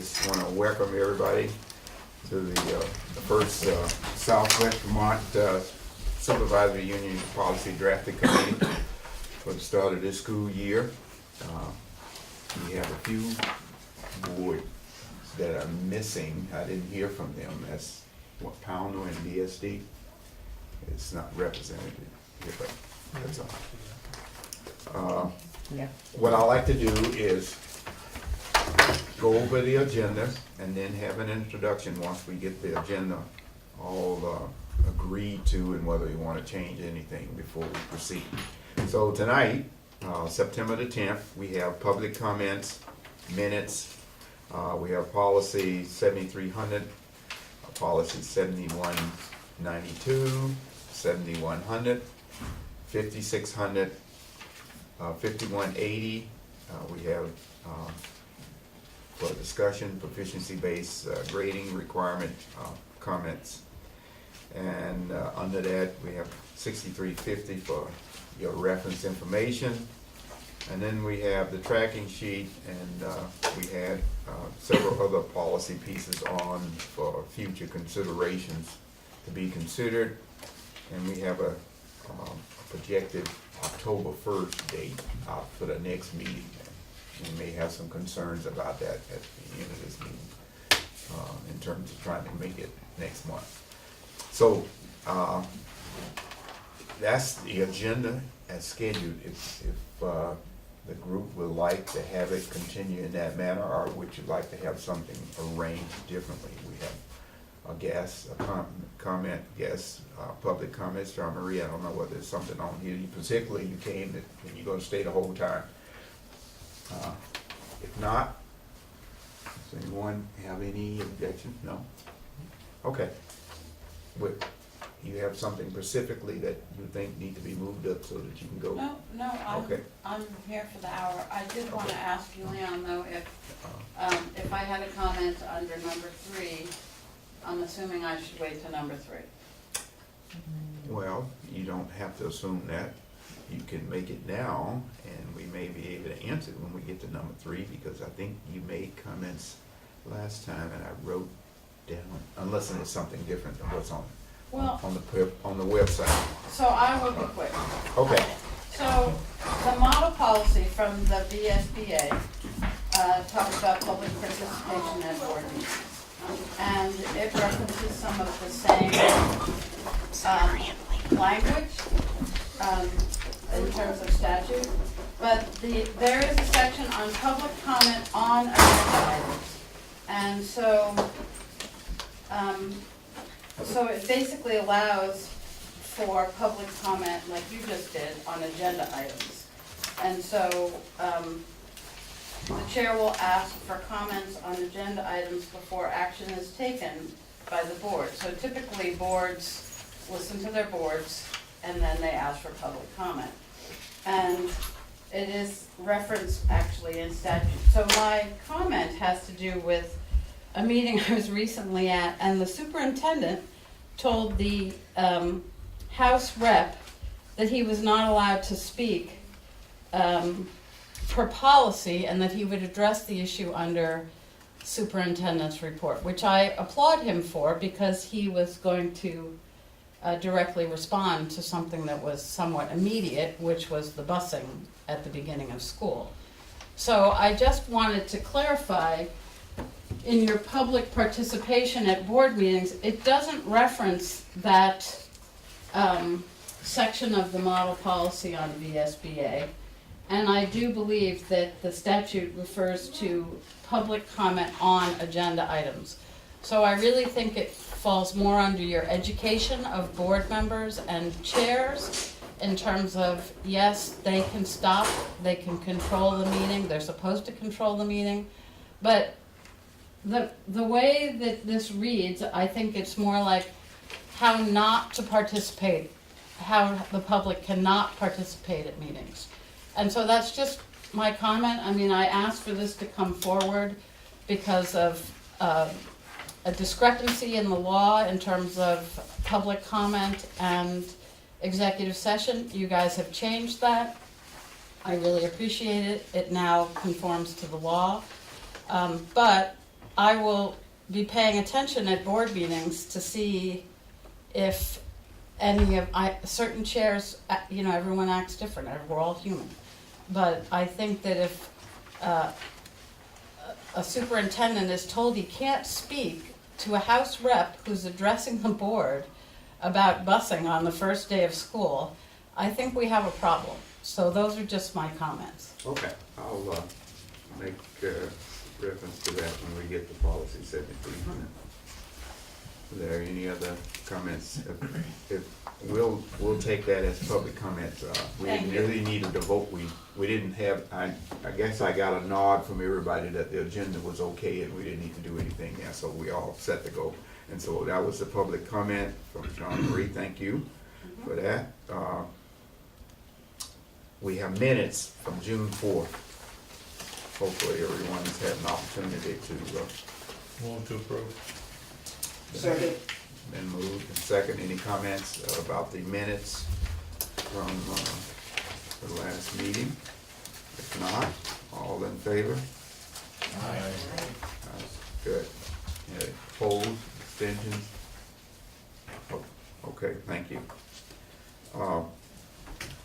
just want to welcome everybody to the first Southwest Vermont Supervisory Union Policy Drafting Committee for the start of this school year. We have a few boards that are missing. I didn't hear from them. That's what Pounder and DSD. It's not represented here, but that's all. Yeah. What I like to do is go over the agenda and then have an introduction once we get the agenda all agreed to and whether you want to change anything before we proceed. So tonight, September the 10th, we have public comments, minutes. We have policy 7300, policy 7192, 7100, 5600, 5180. We have for discussion, proficiency-based grading requirement comments. And under that, we have 6350 for your reference information. And then we have the tracking sheet, and we had several other policy pieces on for future considerations to be considered. And we have a projected October 1st date for the next meeting. We may have some concerns about that at the end of this meeting in terms of trying to make it next month. So that's the agenda as scheduled. If the group would like to have it continue in that manner, or would you like to have something arranged differently? We have a guest, a comment, guest, public comments. John Marie, I don't know whether there's something on here. Particularly, you came and you're going to stay the whole time. If not, does anyone have any objections? No? Okay. You have something specifically that you think need to be moved up so that you can go? No, Okay. I'm here for the hour. I did want to Okay. ask you, Leon, though, if I had a comment under number 3, I'm assuming I should wait till number 3. Well, you don't have to assume that. You can make it now, and we may be able to answer it when we get to number 3, because I think you made comments last time, and I wrote down, unless there's something different than what's on the website. So I will be quick. Okay. So the model policy from the VSBA talks about public participation at board meetings. And it references some of the same language in terms of statute. But there is a section on public comment on agenda items. And so it basically allows for public comment, like you just did, on agenda items. And so the chair will ask for comments on agenda items before action is taken by the board. So typically boards listen to their boards and then they ask for public comment. And it is referenced actually in statute. So my comment has to do with a meeting I was recently at, and the superintendent told the House rep that he was not allowed to speak per policy, and that he would address the issue under superintendent's report, which I applaud him for, because he was going to directly respond to something that was somewhat immediate, which was the busing at the beginning of school. So I just wanted to clarify, in your public participation at board meetings, it doesn't reference that section of the model policy on VSBA. And I do believe that the statute refers to public comment on agenda items. So I really think it falls more under your education of board members and chairs in terms of, yes, they can stop, they can control the meeting, they're supposed to control the meeting, but the way that this reads, I think it's more like how not to participate, how the public cannot participate at meetings. And so that's just my comment. I mean, I asked for this to come forward because of a discrepancy in the law in terms of public comment and executive session. You guys have changed that. I really appreciate it. It now conforms to the law. But I will be paying attention at board meetings to see if any of, certain chairs, you know, everyone acts different, we're all human. But I think that if a superintendent is told he can't speak to a House rep who's addressing the board about busing on the first day of school, I think we have a problem. So those are just my comments. Okay, I'll make reference to that when we get to policy 7300. Are there any other comments? If we'll take that as public comments. We Thank you. really needed to vote. We didn't have, I guess I got a nod from everybody that the agenda was okay and we didn't need to do anything there, so we all set to go. And so that was the public comment from John Marie. Thank you for that. We have minutes from June 4th. Hopefully everyone's had an opportunity to Move to approve. Second. been moved and second. Any comments about the minutes from the last meeting? If not, all in favor? Aye. That's good. Any opposed, abstentions? Oh, okay, thank you.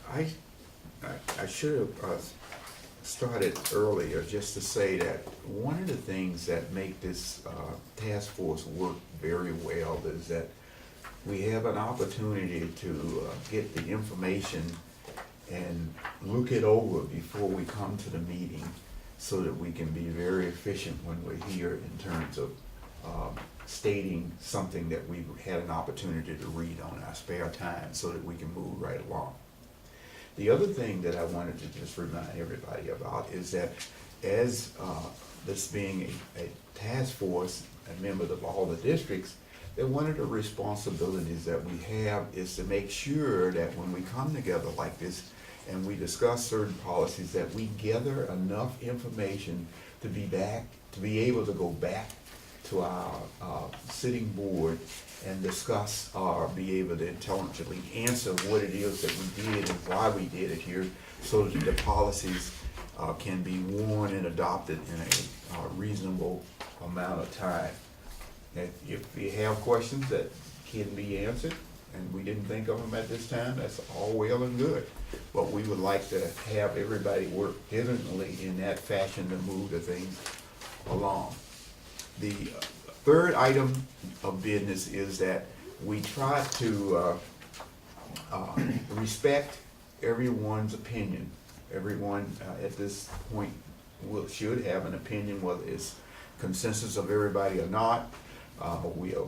I should have started earlier just to say that one of the things that make this task force work very well is that we have an opportunity to get the information and look it over before we come to the meeting so that we can be very efficient when we're here in terms of stating something that we had an opportunity to read on our spare time so that we can move right along. The other thing that I wanted to just remind everybody about is that as this being a task force and members of all the districts, that one of the responsibilities that we have is to make sure that when we come together like this and we discuss certain policies, that we gather enough information to be able to go back to our sitting board and discuss or be able to intelligently answer what it is that we did and why we did it here, so that the policies can be worn and adopted in a reasonable amount of time. If you have questions that can be answered and we didn't think of them at this time, that's all well and good. But we would like to have everybody work diligently in that fashion to move the things along. The third item of business is that we try to respect everyone's opinion. Everyone at this point should have an opinion, whether it's consensus of everybody or not. We are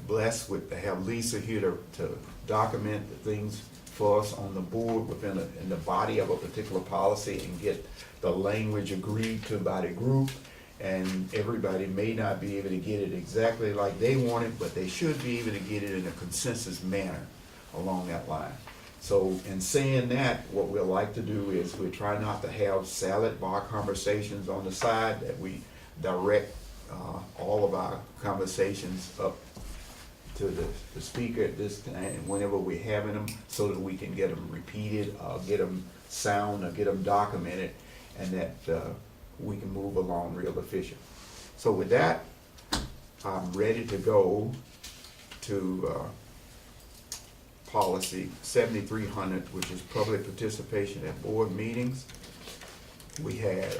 blessed to have Lisa here to document the things for us on the board in the body of a particular policy and get the language agreed to by the group. And everybody may not be able to get it exactly like they want it, but they should be able to get it in a consensus manner along that line. So in saying that, what we'd like to do is we try not to have salad bar conversations on the side, that we direct all of our conversations up to the speaker at this time whenever we're having them, so that we can get them repeated, get them sound, or get them documented, and that we can move along real efficient. So with that, I'm ready to go to policy 7300, which is public participation at board meetings. We had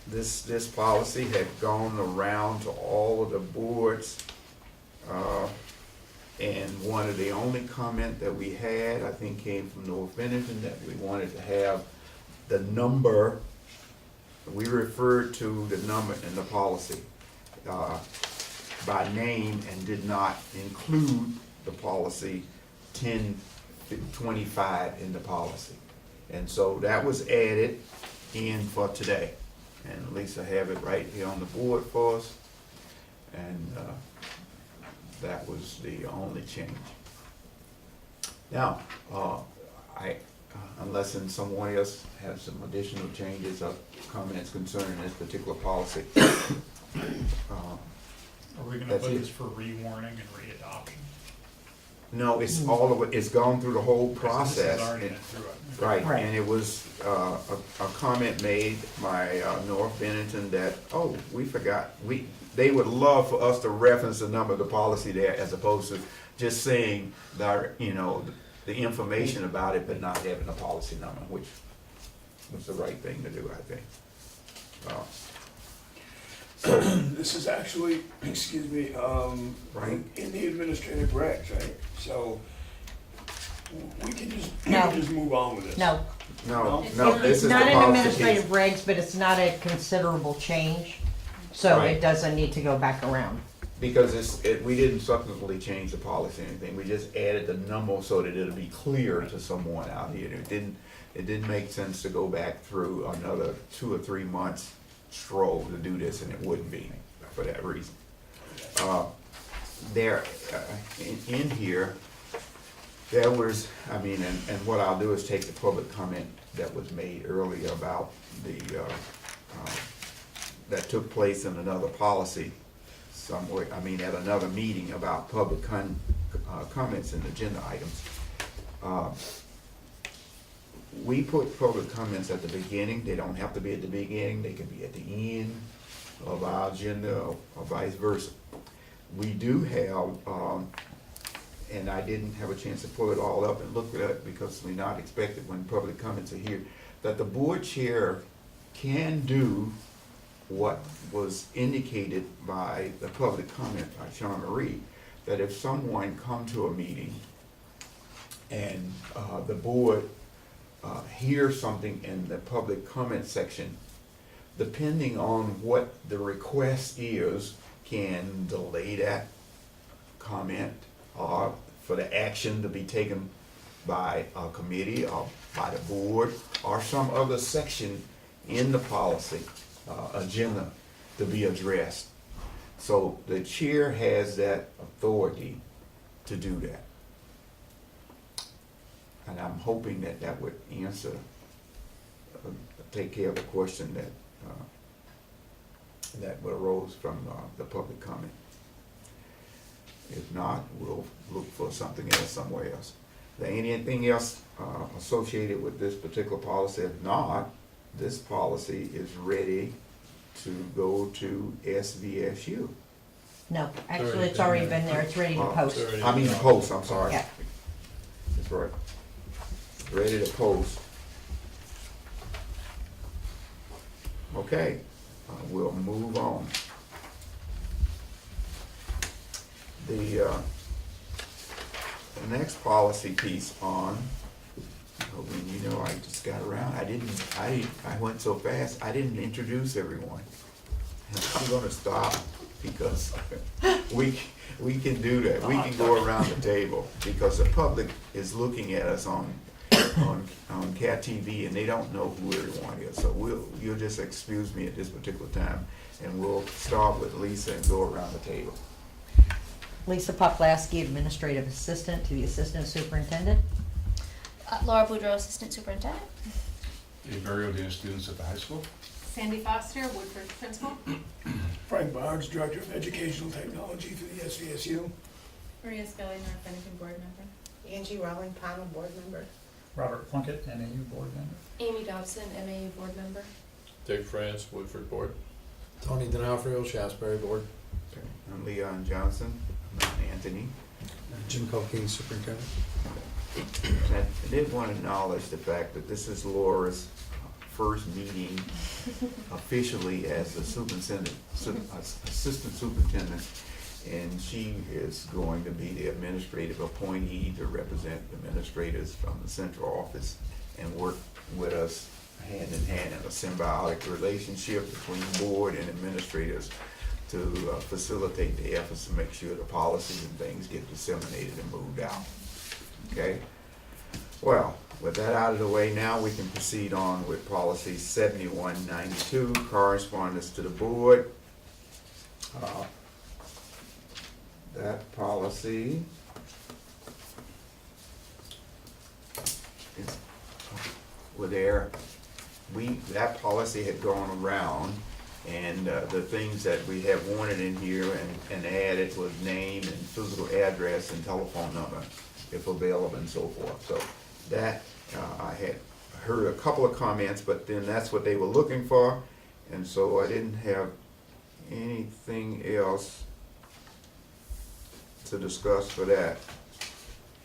this policy had gone around to all of the boards, and one of the only comment that we had, I think, came from North Bennington, that we wanted to have the number, we referred to the number in the policy by name and did not include the policy 1025 in the policy. And so that was added in for today. And Lisa have it right here on the board for us. And that was the only change. Now, unless someone else has some additional changes or comments concerning this particular policy. Are we gonna That's put it. this for rewarning and readoption? No, it's all of it, it's gone through the whole process. Right, Right. and it was a comment made by North Bennington that, oh, we forgot, they would love for us to reference the number of the policy there as opposed to just saying the information about it, but not having a policy number, which was the right thing to do, I think. This is actually, excuse me, Right. in the administrative regs, right? So we can No. just move on with this. No, No, It's no, not- this it's is the not an policy administrative piece. regs, but it's not a considerable change, so Right. it doesn't need to go back around. Because we didn't substantively change the policy or anything, we just added the number so that it'll be clear to someone out here. It didn't make sense to go back through another 2 or 3 months stroll to do this, and it wouldn't be for that reason. In here, there was, and what I'll do is take the public comment that was made earlier about that took place in another policy somewhere, at another meeting about public comments and agenda items. We put public comments at the beginning, they don't have to be at the beginning, they can be at the end of our agenda or vice versa. We do have, and I didn't have a chance to pull it all up and look at it because we're not expected when public comments are here, that the board chair can do what was indicated by the public comment by Sean Marie, that if someone come to a meeting and the board hears something in the public comment section, depending on what the request is, can delay that comment or for the action to be taken by a committee or by the board or some other section in the policy agenda to be addressed. So the chair has that authority to do that. And I'm hoping that that would answer, take care of the question that arose from the public comment. If not, we'll look for something else somewhere else. Is there anything else associated with this particular policy? If not, this policy is ready to go to SVSU. No, actually, it's already been there, it's ready to post. It's already- Post, I'm sorry. Yeah. That's right. Ready to post. Okay, we'll move on. The next policy piece on, I just got around, I went so fast, I didn't introduce everyone. And I'm gonna stop because we can do that, we can go around the table, because the public is looking at us on Cat TV, and they don't know who everyone is, so you'll just excuse me at this particular time, and we'll start with Lisa and go around the table. Lisa Poplaski, Administrative Assistant to the Assistant Superintendent. Laura Boudreau, Assistant Superintendent. Dave Barrio, students at the high school. Sandy Foster, Woodford Principal. Frank Barnes, Director of Educational Technology for the SVSU. Maria Scully, North Bennington Board Member. Angie Rowling, panel board member. Robert Plunkett, NAU board member. Amy Dobson, MAU Board Member. Dick France, Woodford Board. Tony D'Onofrio, Shasberry board. Okay, I'm Leon Johnson, I'm Anthony. Jim Culkey, superintendent. And I did want to acknowledge the fact that this is Laura's first meeting officially as a assistant superintendent, and she is going to be the administrative appointee to represent administrators from the central office and work with us hand in hand in a symbiotic relationship between board and administrators to facilitate the efforts to make sure the policies and things get disseminated and moved out. Okay? Well, with that out of the way, now we can proceed on with policy 7192, correspondence to the board. That policy is, that policy had gone around And the things that we have wanted in here and added was name and physical address and telephone number, if available, and so forth. So that, I had heard a couple of comments, but then that's what they were looking for, and so I didn't have anything else to discuss for that,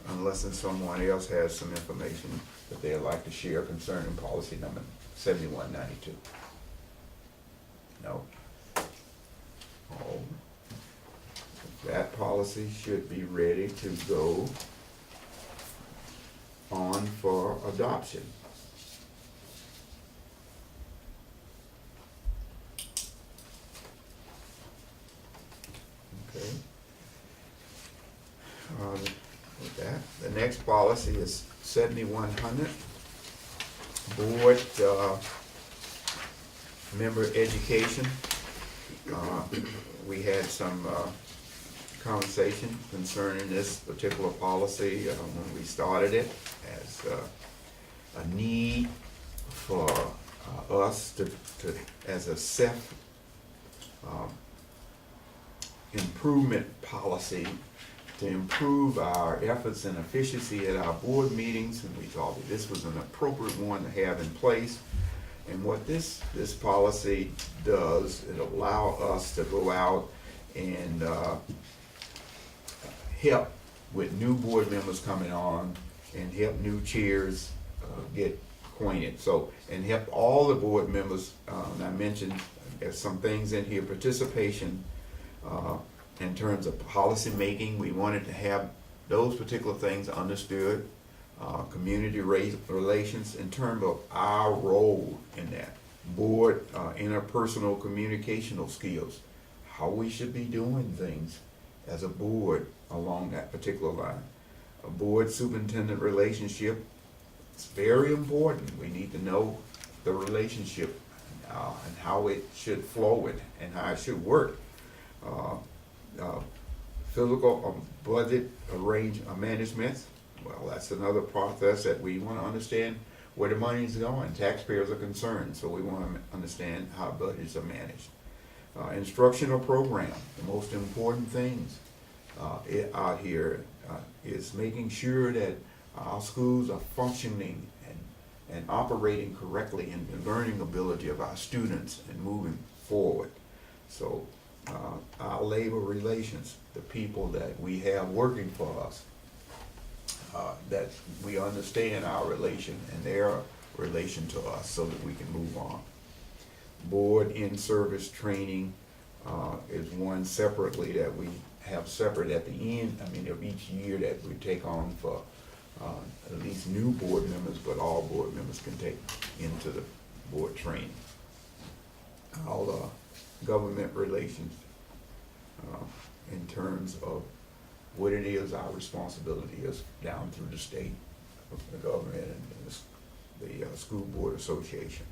unless someone else has some information that they'd like to share concerning policy number 7192. No. Oh. That policy should be ready to go on for adoption. Okay. With that, the next policy is 7100. Board member education. We had some conversation concerning this particular policy when we started it, as a need for us to as a self improvement policy, to improve our efforts and efficiency at our board meetings, and we thought that this was an appropriate one to have in place. And what this policy does, it allow us to go out and help with new board members coming on, and help new chairs get acquainted. So, and help all the board members, and I mentioned there's some things in here, participation, in terms of policy making. We wanted to have those particular things understood. Community relations in terms of our role in that. Board interpersonal communicational skills, how we should be doing things as a board along that particular line. A board superintendent relationship, it's very important. We need to know the relationship and how it should flow and how it should work. Physical budget management, well, that's another process that we want to understand where the money is going. Taxpayers are concerned, so we want to understand how budgets are managed. Instructional program, the most important things out here is making sure that our schools are functioning and operating correctly in the learning ability of our students and moving forward. So our labor relations, the people that we have working for us, that we understand our relation and their relation to us so that we can move on. Board in-service training is one separately that we have separate at the end, of each year that we take on for at least new board members, but all board members can take into the board training. All government relations in terms of what it is our responsibility is down through the state, the government, and the school board association.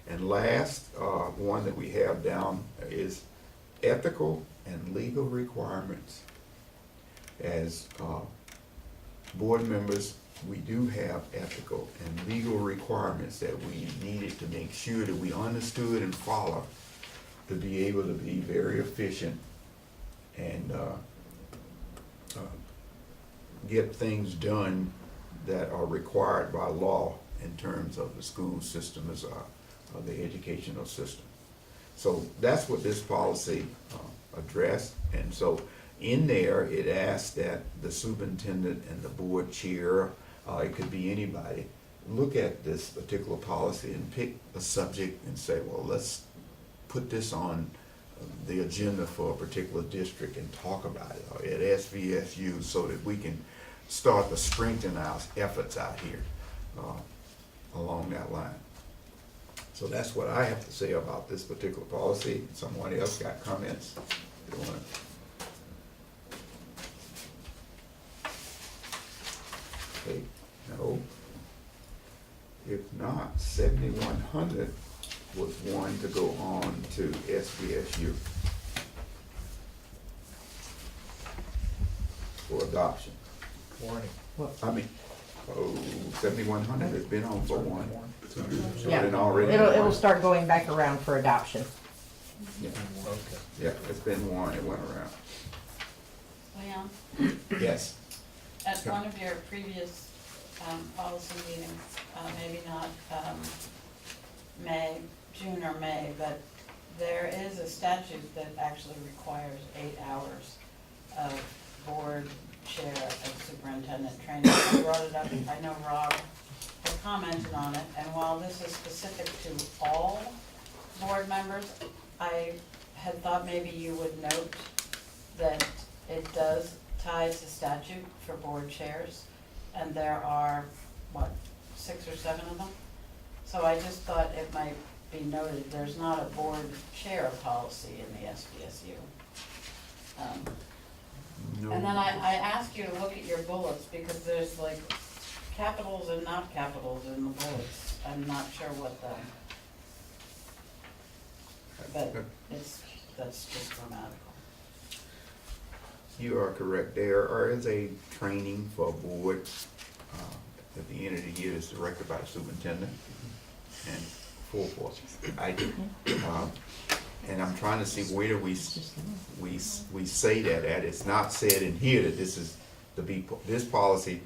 And last one that we have down is ethical and legal requirements. As board members, we do have ethical and legal requirements that we needed to make sure that we understood and follow to be able to be very efficient and get things done that are required by law in terms of the school system as the educational system. So that's what this policy addressed. And so in there, it asks that the superintendent and the board chair, it could be anybody, look at this particular policy and pick a subject and say, well, let's put this on the agenda for a particular district and talk about it, or at SVSU, so that we can start to strengthen our efforts out here along that line. So that's what I have to say about this particular policy. Someone else got comments? They wanna... Okay, no. If not, 7100 was one to go on to SVSU for adoption. Warning. 7100 has been on for one. So Yeah. it already. It'll start going back around for adoption. Yeah, Okay. yeah, it's been warned, it went around. Leon, Yes, at one of your previous policy meetings, maybe not May, June or May, but there is a statute that actually requires 8 hours of board chair and superintendent training. I brought it up, I know Rob had commented on it, and while this is specific to all board members, I had thought maybe you would note that it does tie to statute for board chairs, and there are, what, 6 or 7 of them? So I just thought it might be noted, there's not a board chair policy in the SVSU. no. And then I asked you to look at your bullets, because there's like capitals and not capitals in the bullets. I'm not sure what the, but that's just grammatical. You are correct. There is a training for board at the end of the year that's directed by the superintendent and full force. I do. And I'm trying to see where do we say that at. It's not said in here that this is this policy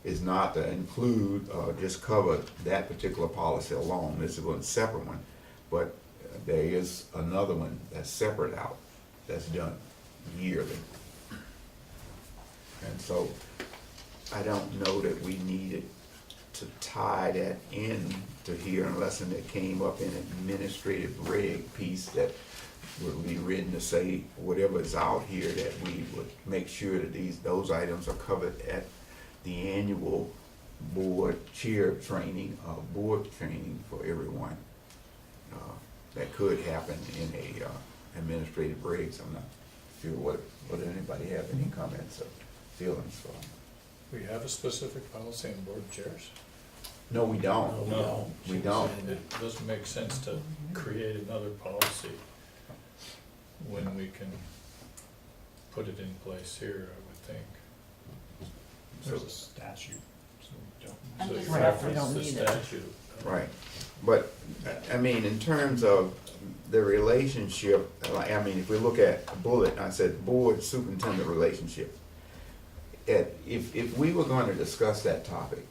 is not to include, just cover that particular policy alone. This is a separate one. But there is another one that's separate out, that's done yearly. And so I don't know that we needed to tie that in to here unless it came up in an administrative reg piece that would be written to say whatever is out here, that we would make sure that those items are covered at the annual board chair training, board training for everyone. That could happen in a administrative regs. I'm not sure what anybody have any comments or feelings for. We have a specific policy on board chairs? No, we don't. No. We don't. It doesn't make sense to create another policy when we can put it in place here, I would think. There's a statute, so we don't. And So just you Right, we reference don't the need it. statute. Right, but, I mean, in terms of the relationship, I mean, if we look at a bullet, I said board superintendent relationship. If we were going to discuss that topic,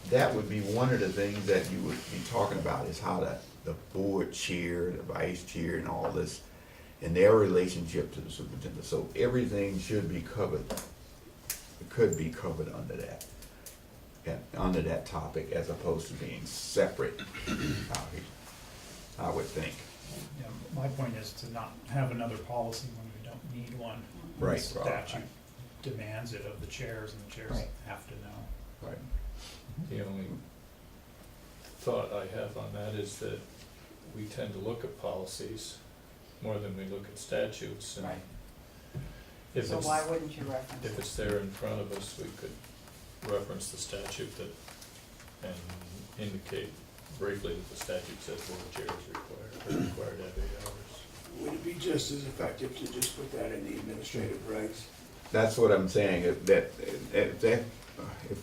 that would be one of the things that you would be talking about, is how the board chair, the vice chair, and all this, and their relationship to the superintendent. So everything should be covered, it could be covered under that. Under that topic, as opposed to being separate, I would think. Yeah, my point is to not have another policy when we don't need one. Right, The statute demands it of the chairs, and the chairs Right. have to know. Right. The only thought I have on that is that we tend to look at policies more than we look at statutes. And Right. if So it's- why wouldn't you reference If it? it's there in front of us, we could reference the statute and indicate briefly that the statute says board chair is required to have 8 hours. Would it be just as effective to just put that in the administrative regs? That's what I'm saying, if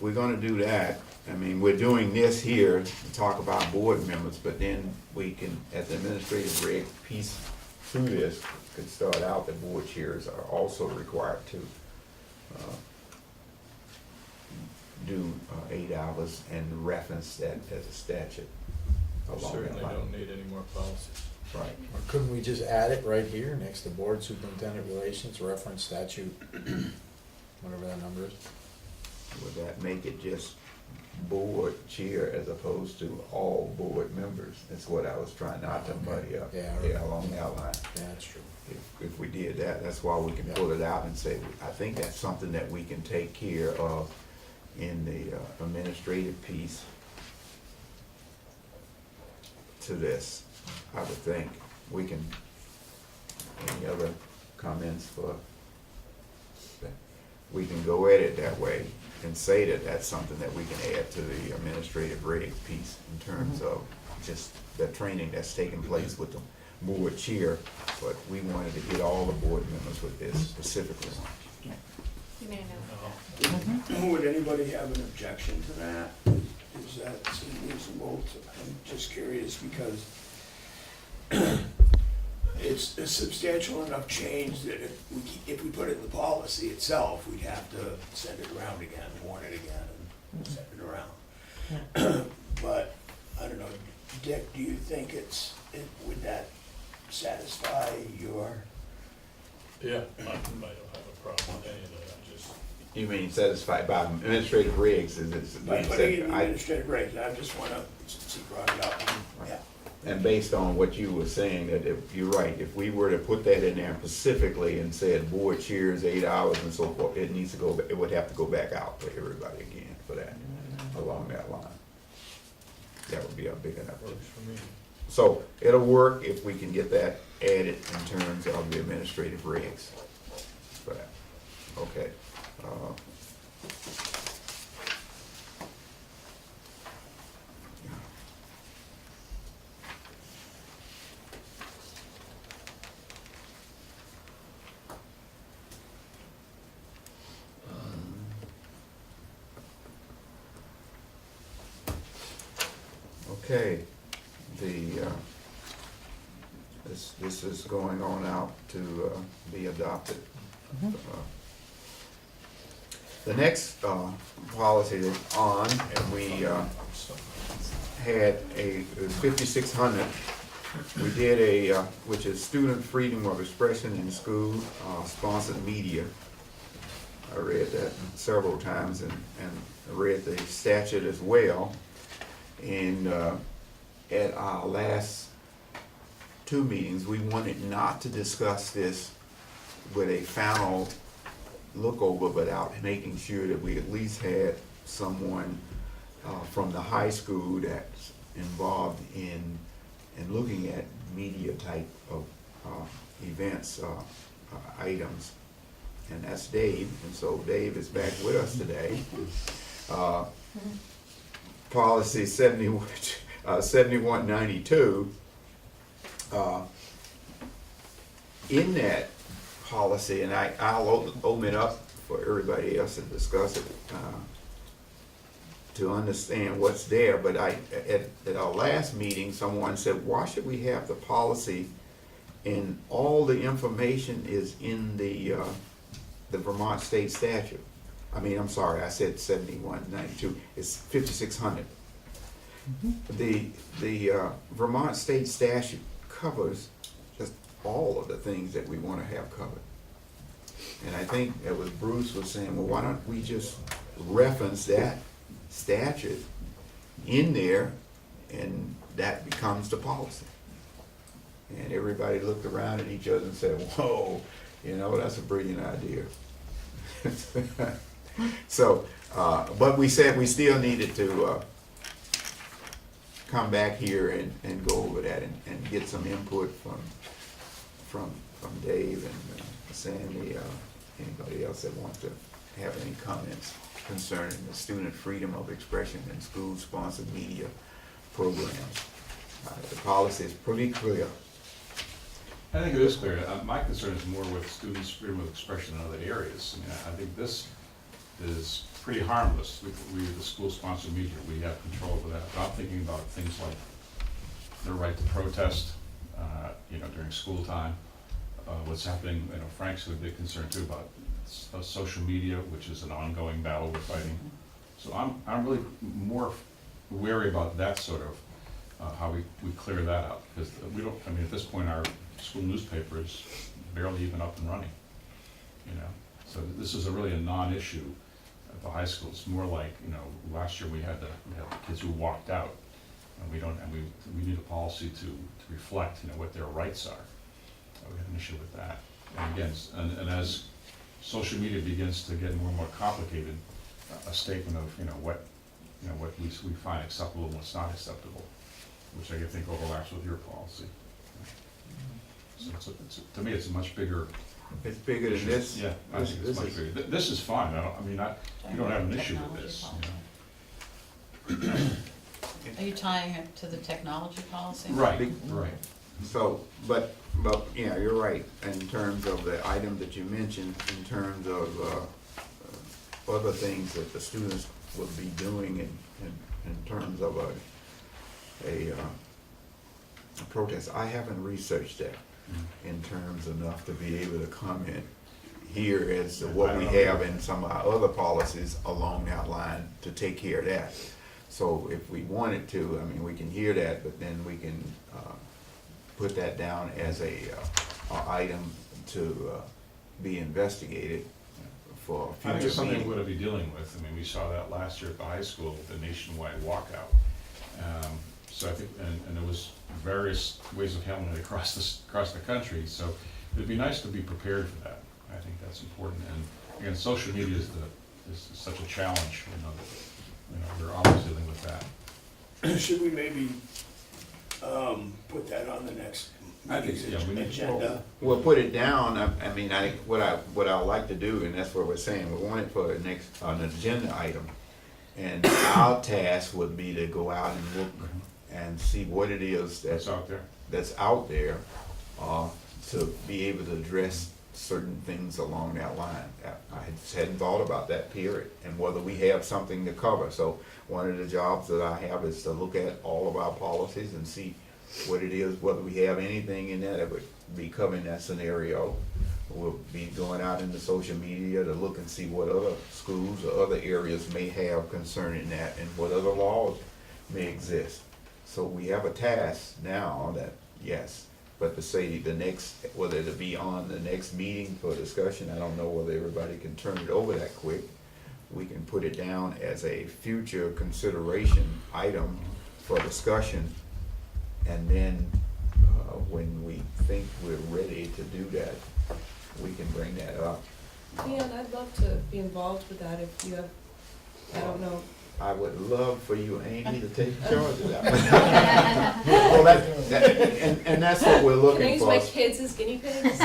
we're gonna do that, I mean, we're doing this here to talk about board members, but then we can, at the administrative reg piece through this, could start out that board chairs are also required to do 8 hours and reference that as a statute. We along that certainly line. don't need any more policies. Right. Or couldn't we just add it right here, next to board superintendent relations, reference statute, whatever that number is? Would that make it just board chair as opposed to all board members? That's what I was trying not to muddy up. Yeah. Along that line. Yeah, that's true. If we did that, that's why we can pull it out and say, I think that's something that we can take care of in the administrative piece to this. I would think we can, any other comments for that? We can go at it that way and say that that's something that we can add to the administrative reg piece in terms of just the training that's taking place with the board chair, but we wanted to get all the board members with this specifically. You may know. Would anybody have an objection to that? Is that reasonable? I'm just curious because it's a substantial enough change that if we put it in the policy itself, we'd have to send it around again, warn it again, and send it around. But, I don't know, Dick, do you think would that satisfy your? Yeah, I don't have a problem with any of that, I just, You mean satisfied by administrative regs, is it? By putting it in the administrative regs, I just wanna, since he brought it up, yeah. And based on what you were saying, that if, you're right, if we were to put that in there specifically and said board chairs 8 hours and so forth, it needs to go, it would have to go back out to everybody again for that, along that line. That would be a big enough. works for me. So it'll work if we can get that added in terms of the administrative regs for that. Okay. Okay, this is going on out to be adopted. The next policy that's on, and we had it was 5600. We did which is student freedom of expression in school, sponsored media. I read that several times and read the statute as well. And at our last 2 meetings, we wanted not to discuss this with a final look over, but out making sure that we at least had someone from the high school that's involved in looking at media type of events, items. And that's Dave, and so Dave is back with us today. Policy 7192, in that policy, and I'll open it up for everybody else to discuss it, to understand what's there, but at our last meeting, someone said, why should we have the policy and all the information is in the Vermont state statute? I mean, I'm sorry, I said 7192, it's 5600. The Vermont state statute covers just all of the things that we want to have covered. And I think it was Bruce was saying, well, why don't we just reference that statute in there and that becomes the policy? And everybody looked around at each other and said, whoa, that's a brilliant idea. So, but we said we still needed to come back here and go over that and get some input from Dave and Sandy, anybody else that wants to have any comments concerning the student freedom of expression in school-sponsored media programs. The policy is pretty clear. I think it is clear. My concern is more with students' freedom of expression in other areas. I mean, I think this is pretty harmless. We the school-sponsored media, we have control over that. I'm thinking about things like their right to protest, during school time. What's happening, Frank's a big concern too about social media, which is an ongoing battle we're fighting. So I'm really more wary about that sort of, how we clear that out. Because we don't, at this point our school newspaper is barely even up and running, So this is really a non-issue at the high school. It's more like, last year we had kids who walked out, and we need a policy to reflect, what their rights are. We have an issue with that. And again, and as social media begins to get more and more complicated, a statement of, what we find acceptable and what's not acceptable, which I think overlaps with your policy. So to me, it's a much bigger. It's bigger than this? Yeah, I think it's much bigger. This is fine. You don't have an issue with this. Are you tying it to the technology policy? Right. So, but, yeah, you're right, in terms of the item that you mentioned, in terms of other things that the students will be doing in terms of a protest. I haven't researched that. in terms enough to be able to comment here as to what we have in some of our other policies along that line to take care of that. So if we wanted to, I mean, we can hear that, but then we can put that down as a item to be investigated for I think future it's something meeting. we're gonna be dealing with. I mean, we saw that last year at the high school, the nationwide walkout. So I think, and there was various ways of handling it across the country, so it'd be nice to be prepared for that. I think that's important, and again, social media is such a challenge, we're always dealing with that. Should we maybe, put that on the next I think, meeting's yeah, we need- agenda? We'll put it down, I mean, what I like to do, and that's what we're saying, we want it for the next, an agenda item. And our task would be to go out and look and see what it is That's out there. that's out there, to be able to address certain things along that line. I just hadn't thought about that period, and whether we have something to cover. So one of the jobs that I have is to look at all of our policies and see what it is, whether we have anything in there that would be covering that scenario. We'll be going out into social media to look and see what other schools or other areas may have concerning that, and what other laws may exist. So we have a task now that, yes, but to say the next, whether it'll be on the next meeting for discussion, I don't know whether everybody can turn it over that quick. We can put it down as a future consideration item for discussion, and then, when we think we're ready to do that, we can bring that up. Leon, I'd love to be involved with that if you have, I don't know. I would love for you, Amy, to take charge of that. Well, and that's what we're Can I looking use for. my kids as guinea pigs?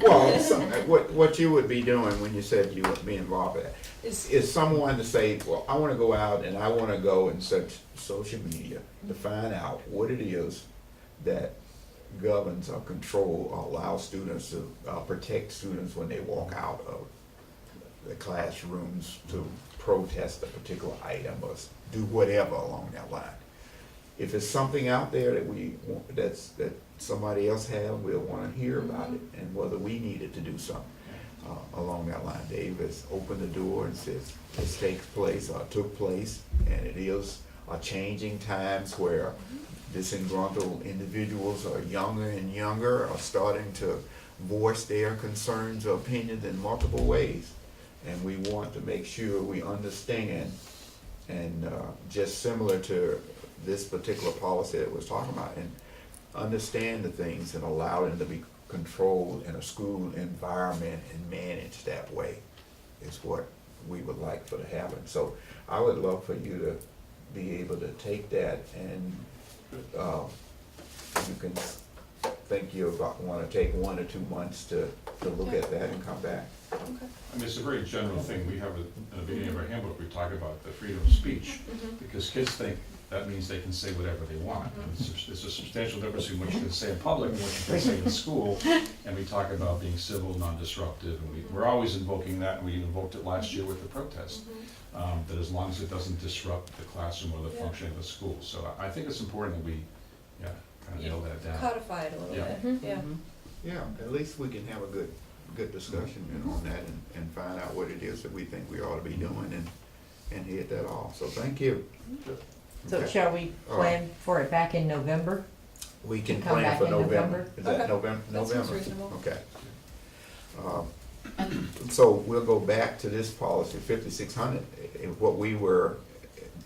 Well, what you would be doing when you said you would be involved in that, is someone to say, well, I wanna go out and I wanna go and search social media to find out what it is that governs or control or allows students to, protect students when they walk out of the classrooms to protest a particular item or do whatever along that line. If it's something out there that that somebody else have, we'll wanna hear about it, and whether we needed to do something along that line. Dave has opened the door and says this takes place or took place, and it is changing times where disgruntled individuals are younger and younger, are starting to voice their concerns or opinions in multiple ways. And we want to make sure we understand, and just similar to this particular policy that we're talking about, and understand the things and allow them to be controlled in a school environment and managed that way is what we would like for to happen. So I would love for you to be able to take that, and you can think you want to take 1 or 2 months to look at that and come back. Okay. I mean, it's a very general thing. We have, in the beginning of our handbook, we talk about the freedom of speech, because kids think that means they can say whatever they want. There's a substantial difference between what you can say in public and what you can say in school, and we talk about being civil, non-disruptive, and we're always invoking that, and we invoked it last year with the protest, that as long as it doesn't disrupt the classroom or the functioning of the school. So I think it's important that we, kind of nail that down. Codify it a little Yeah. bit, yeah. Yeah, at least we can have a good discussion on that, and find out what it is that we think we ought to be doing, and hit that off. So thank you. So Okay. shall we plan for it back in November? We can Come plan back for in November. November? Is that Okay. November? That sounds November? reasonable. Okay. So we'll go back to this policy, 5600. What we were,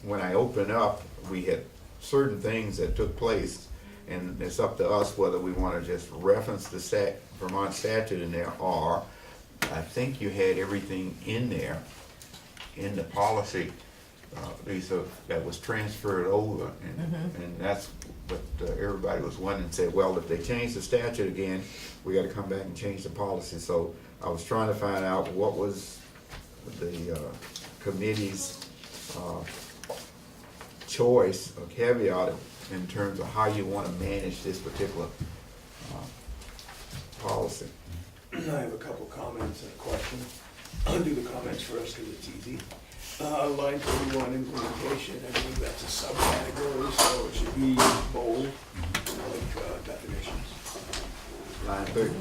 when I opened up, we had certain things that took place, and it's up to us whether we want to just reference the Vermont statute in there, or I think you had everything in there, in the policy, Lisa, that was transferred over, and that's what everybody was wondering, said, well, if they change the statute again, we gotta come back and change the policy. So I was trying to find out what was the committee's choice or caveat in terms of how you wanna manage this particular policy. I have a couple comments and a question. I'll do the comments first because it's easy. Line 31, implementation, I believe that's a subcategory, so it should be bold, like definitions. line 30.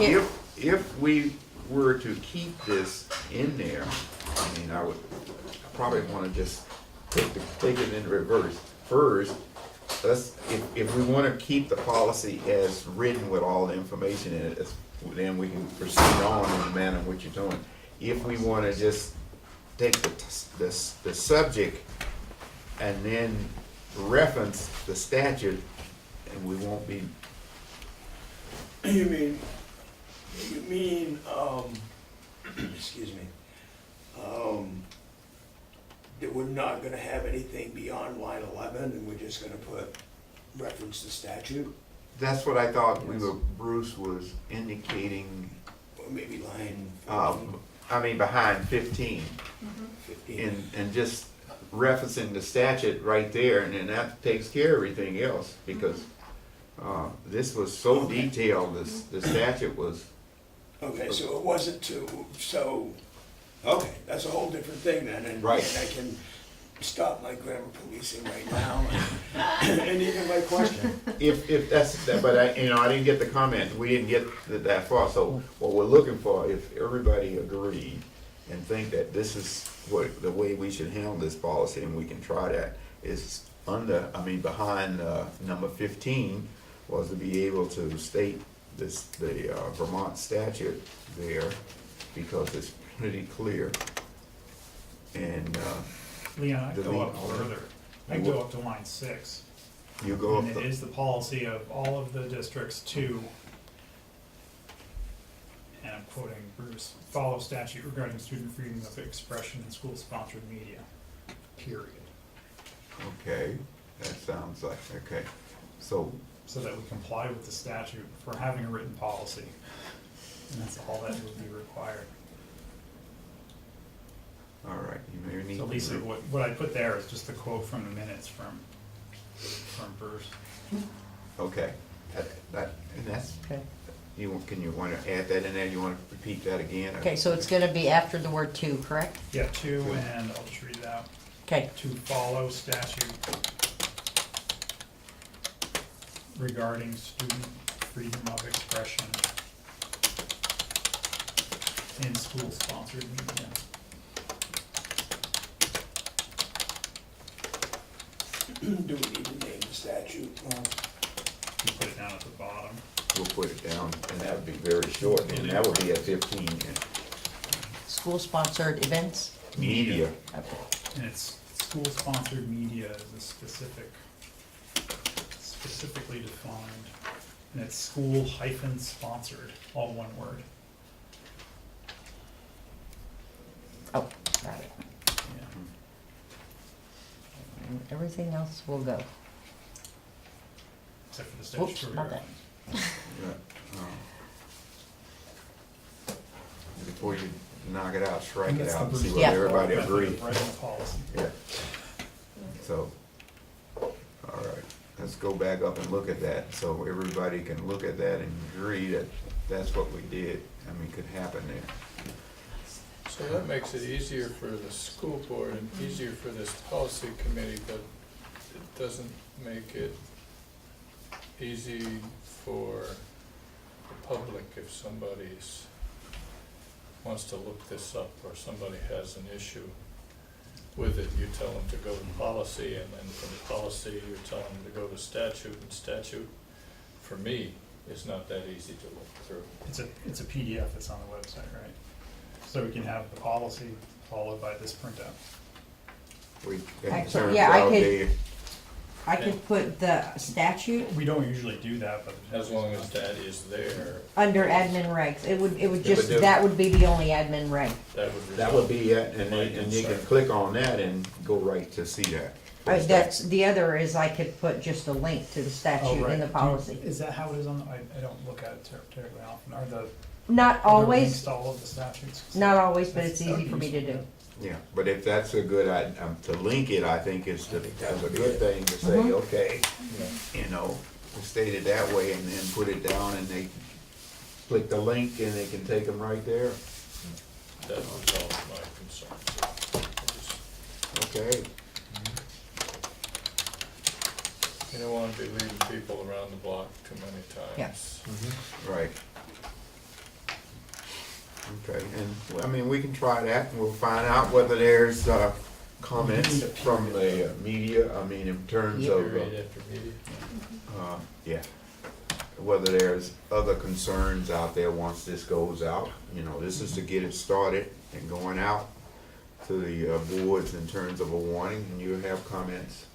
Yeah. If we were to keep this in there, I mean, I would probably wanna just take it in reverse. First, if we wanna keep the policy as written with all the information in it, then we can proceed on in the manner in which you're doing. If we wanna just take the subject and then reference the statute, and we won't be, You mean, excuse me, that we're not gonna have anything beyond line 11, and we're just gonna put reference to statute? that's what I thought Bruce was indicating, Or maybe line behind 15. 15? And just referencing the statute right there, and then that takes care of everything else, because this was so Okay. detailed, the statute was, Okay, so it wasn't okay, that's a whole different thing then, and Right. and I can stop my grammar policing right now, and even my question. if that's, but I didn't get the comment, we didn't get that far, so what we're looking for, if everybody agreed and think that this is the way we should handle this policy, and we can try that, is behind number 15, was to be able to state the Vermont statute there, because it's pretty clear. And Leon, I go delete up all that. further. I go up to line 6. you go up And it is the policy of all of the districts to, and I'm quoting Bruce, follow statute regarding student freedom of expression in school-sponsored media, period. okay, that sounds like, okay, so, So that we comply with the statute for having a written policy. And that's all that would be required. all right, you may need. So to Lisa, re- what I put there is just a quote from the minutes from Bruce. Okay, and that's, Okay. can you wanna add that in there, you wanna repeat that again? Okay, so it's gonna be after the word to, correct? Yeah, 2, and I'll just read it out. Okay, To follow statute regarding student freedom of expression in school-sponsored media. Do we need to name the statute? You put it down at the bottom. We'll put it down, and that would be very short, and that would be at 15, school-sponsored events? media. Okay. And it's school-sponsored media is a specifically defined, and it's school-sponsored, all one word. Oh, got it. Yeah. And everything else will go. Except for the statutory not that. reference. Yeah, before you knock it out, strike And it that's out, and the see Bruce what Yeah. everybody method of agrees. writing the policy. Yeah, so, all right, let's go back up and look at that, so everybody can look at that and agree that that's what we did, could happen there. So that makes it easier for the school board and easier for this policy committee, but it doesn't make it easy for the public if somebody's wants to look this up, or somebody has an issue with it. You tell them to go to policy, and then from policy, you tell them to go to statute, and statute, for me, is not that easy to look through. It's a PDF that's on the website, right? So we can have the policy followed by this printout. We Actually, yeah, I could- Okay. I could put the statute We don't usually do that, but. As long as that is there, under admin regs. It would Yeah, just, but that would be the only admin reg. that would That would resolve. be it, and you can Concern. click on that and go right to see that. That's, the other is I could put just a link to the Oh, statute right. in the policy. Is that how it is on, I don't look at it terribly often. Are the, Not are there always, links to all of the statutes? not always, but That's- it's that would easy be for me to useful. do. Yeah, but if that's a good, to link it, I think is I think that that's a would be good it. thing to say, Mhm. okay, state it that way, and then put it down, and they click the link, and they can take them right there. That resolves my concerns. I just- Okay. You don't wanna be leading people around the block too many Yeah. times. Right. Okay, and, I mean, we can try that, and we'll find out whether there's, comments from the media, I mean, in terms of, Period after meeting. yeah. Whether there's other concerns out there once this goes out, you know, this is to get it started and going out to the boards in terms of a warning, and you have comments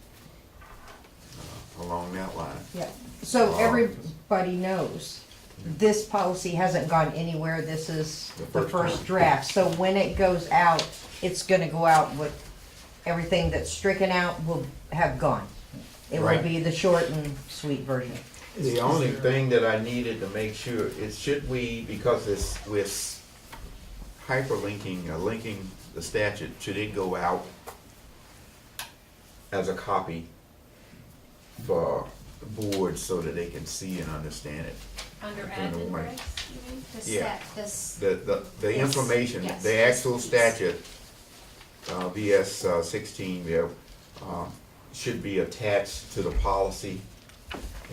along that line. Yeah, so everybody knows, this policy hasn't gone anywhere, this is the first draft. So when it goes out, it's gonna go out with, everything that's stricken out will have gone. It will Right. be the short and sweet version. The only thing that I needed to make sure is, should we, because we're hyperlinking, linking the statute, should it go out as a copy for the board so that they can see and understand it? Under In the admin morning. regs, you mean? The Yeah. this, The Yes, information, yes. the actual statute, VS 16 there, should be attached to the policy.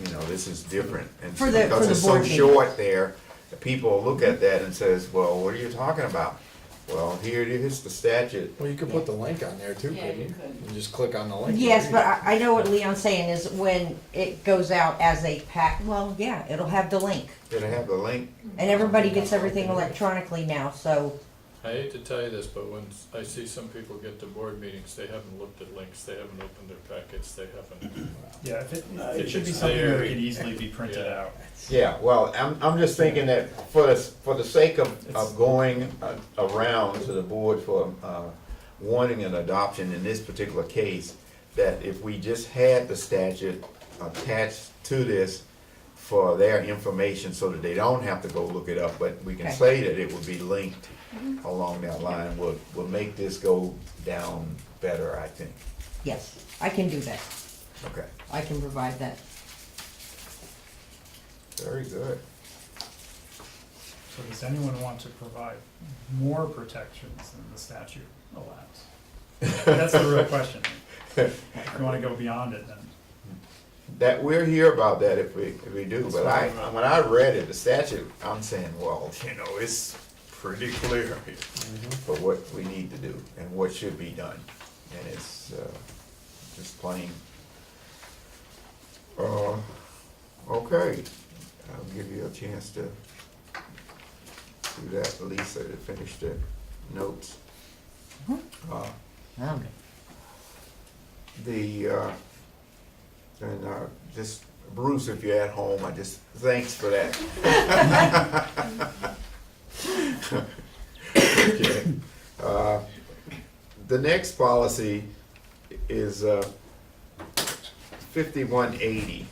You know, this is different, and For the- because for the it's so board meeting. short there, people look at that and says, well, what are you talking about? Well, here it is, the statute. Well, you could put the link on there too, Yeah, couldn't you you? could. And just click on the link. Yes, but I know what Leon's saying is when it goes out as a pack, well, yeah, it'll have the link. It'll have the link. And everybody gets everything electronically now, so, I hate to tell you this, but when I see some people get to board meetings, they haven't looked at links, they haven't opened their packets, they haven't. Yeah, if it should be It's something that there. could easily be printed Yeah. out. Yeah, well, I'm just thinking that for the sake of going around to the board for wanting an adoption in this particular case, that if we just had the statute attached to this for their information so that they don't have to go look it up, but we can Okay. say that it would be linked along that line, will make this go down better, I think. yes, I can do that. Okay, I can provide that. very good. So does anyone want to provide more protections than the statute allows? That's the real question. If you wanna go beyond it, then. That, we'll hear about that if we do, but when I read it, the statute, I'm saying, well, you know, it's pretty clear for what we need to do and what should be done. And it's, just plain. Okay, I'll give you a chance to do that, Lisa, to finish the notes. Okay. And just, Bruce, if you're at home, thanks for that. Okay. The next policy is 5180,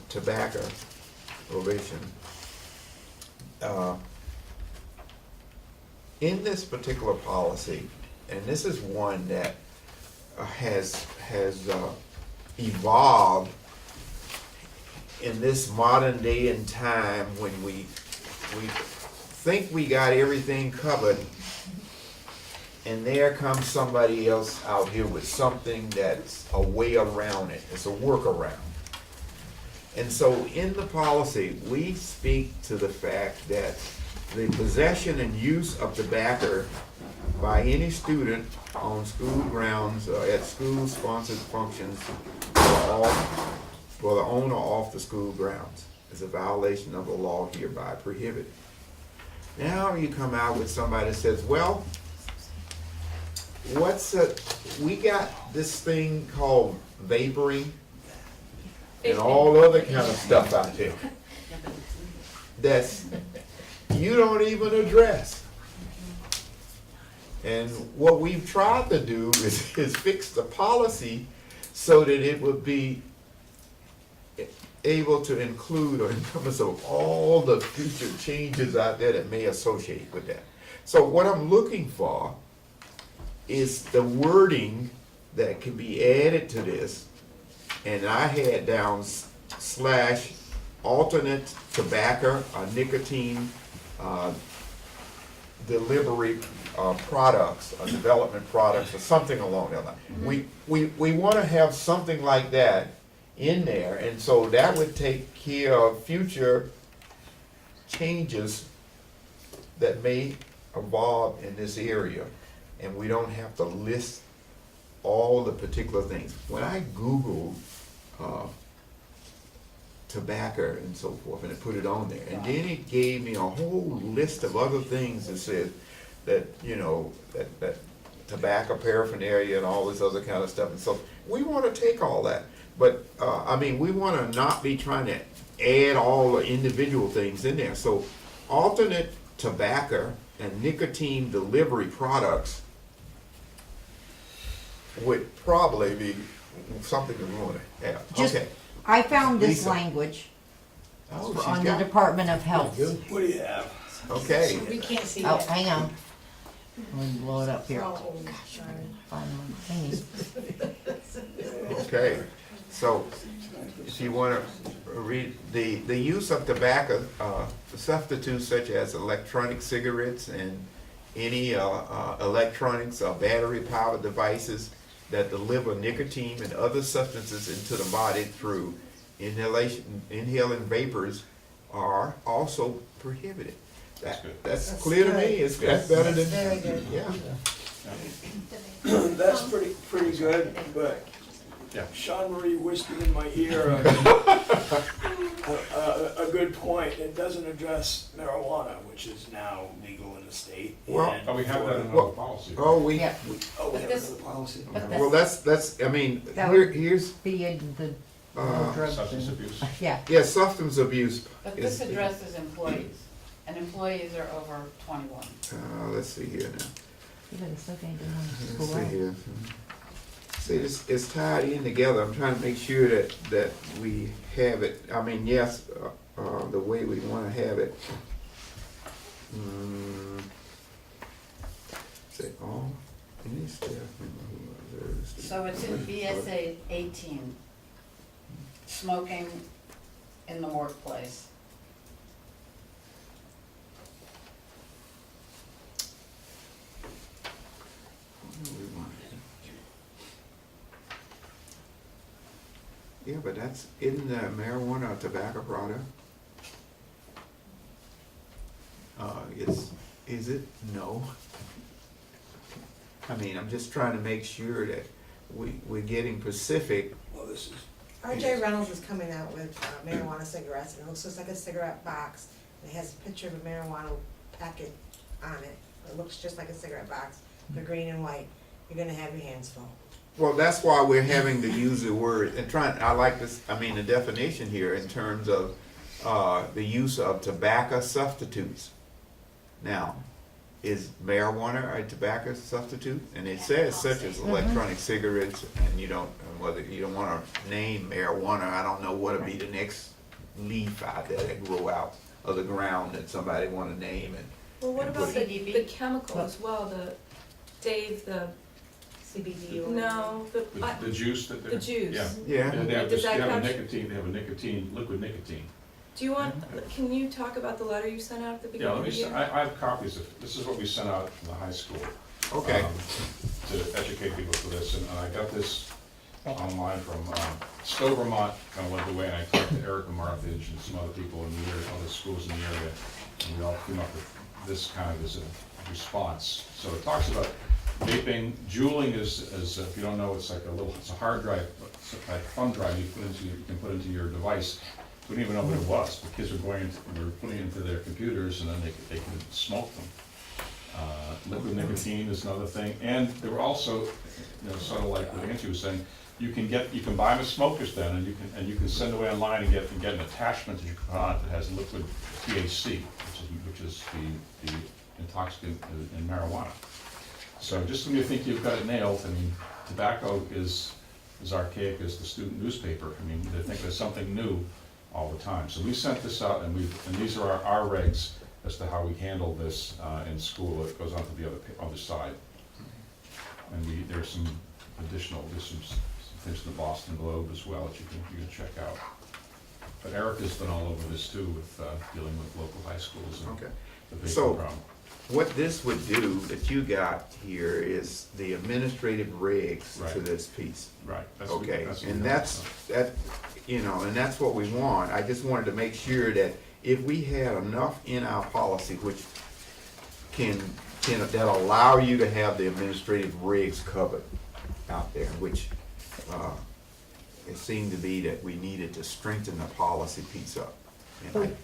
tobacco prohibition. In this particular policy, and this is one that has evolved in this modern day and time when we think we got everything covered, and there comes somebody else out here with something that's a way around it. It's a workaround. And so in the policy, we speak to the fact that the possession and use of tobacco by any student on school grounds or at school-sponsored functions for the owner off the school grounds is a violation of the law hereby prohibited. Now you come out with somebody that says, well, we got this thing called vaporing and all other kind of stuff out there that's you don't even address. And what we've tried to do is fix the policy so that it would be able to include or encompass of all the future changes out there that may associate with that. So what I'm looking for is the wording that can be added to this, and I had down / alternate tobacco or nicotine delivery products, or development products, or something along that line. We want to have something like that in there, and so that would take care of future changes that may evolve in this area, and we don't have to list all the particular things. When I Googled tobacco and so forth, and it put it on there, and then it gave me a whole list of other things that said that, you know, that tobacco paraphernalia and all this other kind of stuff, and so we want to take all that, but I mean, we want to not be trying to add all the individual things in there. So alternate tobacco and nicotine delivery products would probably be something that we want to have. Just- Okay. I found this Lisa. language Oh, she's on the got it. Department of Health. Good. What do you have? Okay. We can't see Oh, it. hang on. Let me blow it up here. Oh, sorry. Find my thingy. Okay, so if you want to read, the use of tobacco substitutes such as electronic cigarettes and any electronics or battery-powered devices that deliver nicotine and other substances into the body through inhaling vapors are also prohibited. That's good. That's clear to me, that's better than, Very good. yeah. That's pretty good, but Yeah. Sean Marie whispered in my ear a good point. It doesn't address marijuana, which is now legal in the state. Well- and Oh, we have that in Well, another policy. Oh, we, Yeah. Oh, we have this- another policy? But well, that's, I mean, That would- here's, Be in the Uh, drugs Substance and, abuse. yeah. yeah, substance abuse. But is- this addresses employees, and employees are over 21. Let's see here now. But it's okay, they want to Let's school see out. here. See, it's tied in together. I'm trying to make sure that we have it. I mean, yes, the way we want to have it. Say all, any staff member who observes the- So it's in BSA 18, smoking in the workplace. we want it. Yeah, but that's in the marijuana or tobacco product. Is it? No. I mean, I'm just trying to make sure that we're getting specific. Well, this is, RJ Reynolds is coming out with marijuana cigarettes, and it looks just like a cigarette box. And it has a picture of a marijuana packet on it. It looks just like a cigarette box, they're green and white. You're gonna have your hands full. Well, that's why we're having to use the word, and I like this, I mean, the definition here in terms of the use of tobacco substitutes. Now, is marijuana a tobacco substitute? And it says such as electronic cigarettes, and you don't, whether you don't wanna name marijuana, I don't know what'll be the next leaf out there that grow out of the ground that somebody wanna name and. Well, what and about put- the chemical as well, Dave, CBD oil. no, The juice that they're. the juice? Yeah. Yeah, And they have Does this, they that have a capture- nicotine, they have a nicotine, liquid nicotine. Do you want, can you talk about the letter you sent out at the Yeah, beginning let of me, the year? I have copies of, this is what we sent out from the high school. okay. To educate people for this, and I got this online from Stowe, Vermont, kind of led the way, and I talked to Erica Marthage and some other people in the area, other schools in the area, and we all came up with this kind of as a response. So it talks about vaping, juuling is if you don't know, it's like it's a hard drive, it's like a thumb drive you can put into your device. We didn't even know what it was. The kids were were putting it into their computers, and then they can smoke them. Liquid nicotine is another thing, and there were also, sort of like what Nancy was saying, you can buy them as smokers then, and you can send away online and get an attachment that you can put on it that has liquid THC, which is the intoxicant in marijuana. So just when you think you've got it nailed, I mean, tobacco is archaic as the student newspaper. I mean, they think there's something new all the time. So we sent this out, and these are our regs as to how we handle this in school. It goes on to the other side. And there's some things in the Boston Globe as well that you can check out. But Erica's been all over this too with dealing with local high schools and Okay. the vaping So- problem. what this would do that you got here is the administrative regs to Right. this piece. Right. Okay, what and we that's, want. and that's what we want. I just wanted to make sure that if we had enough in our policy, which that allow you to have the administrative regs covered out there, which, it seemed to be that we needed to strengthen the policy piece up. And go ahead.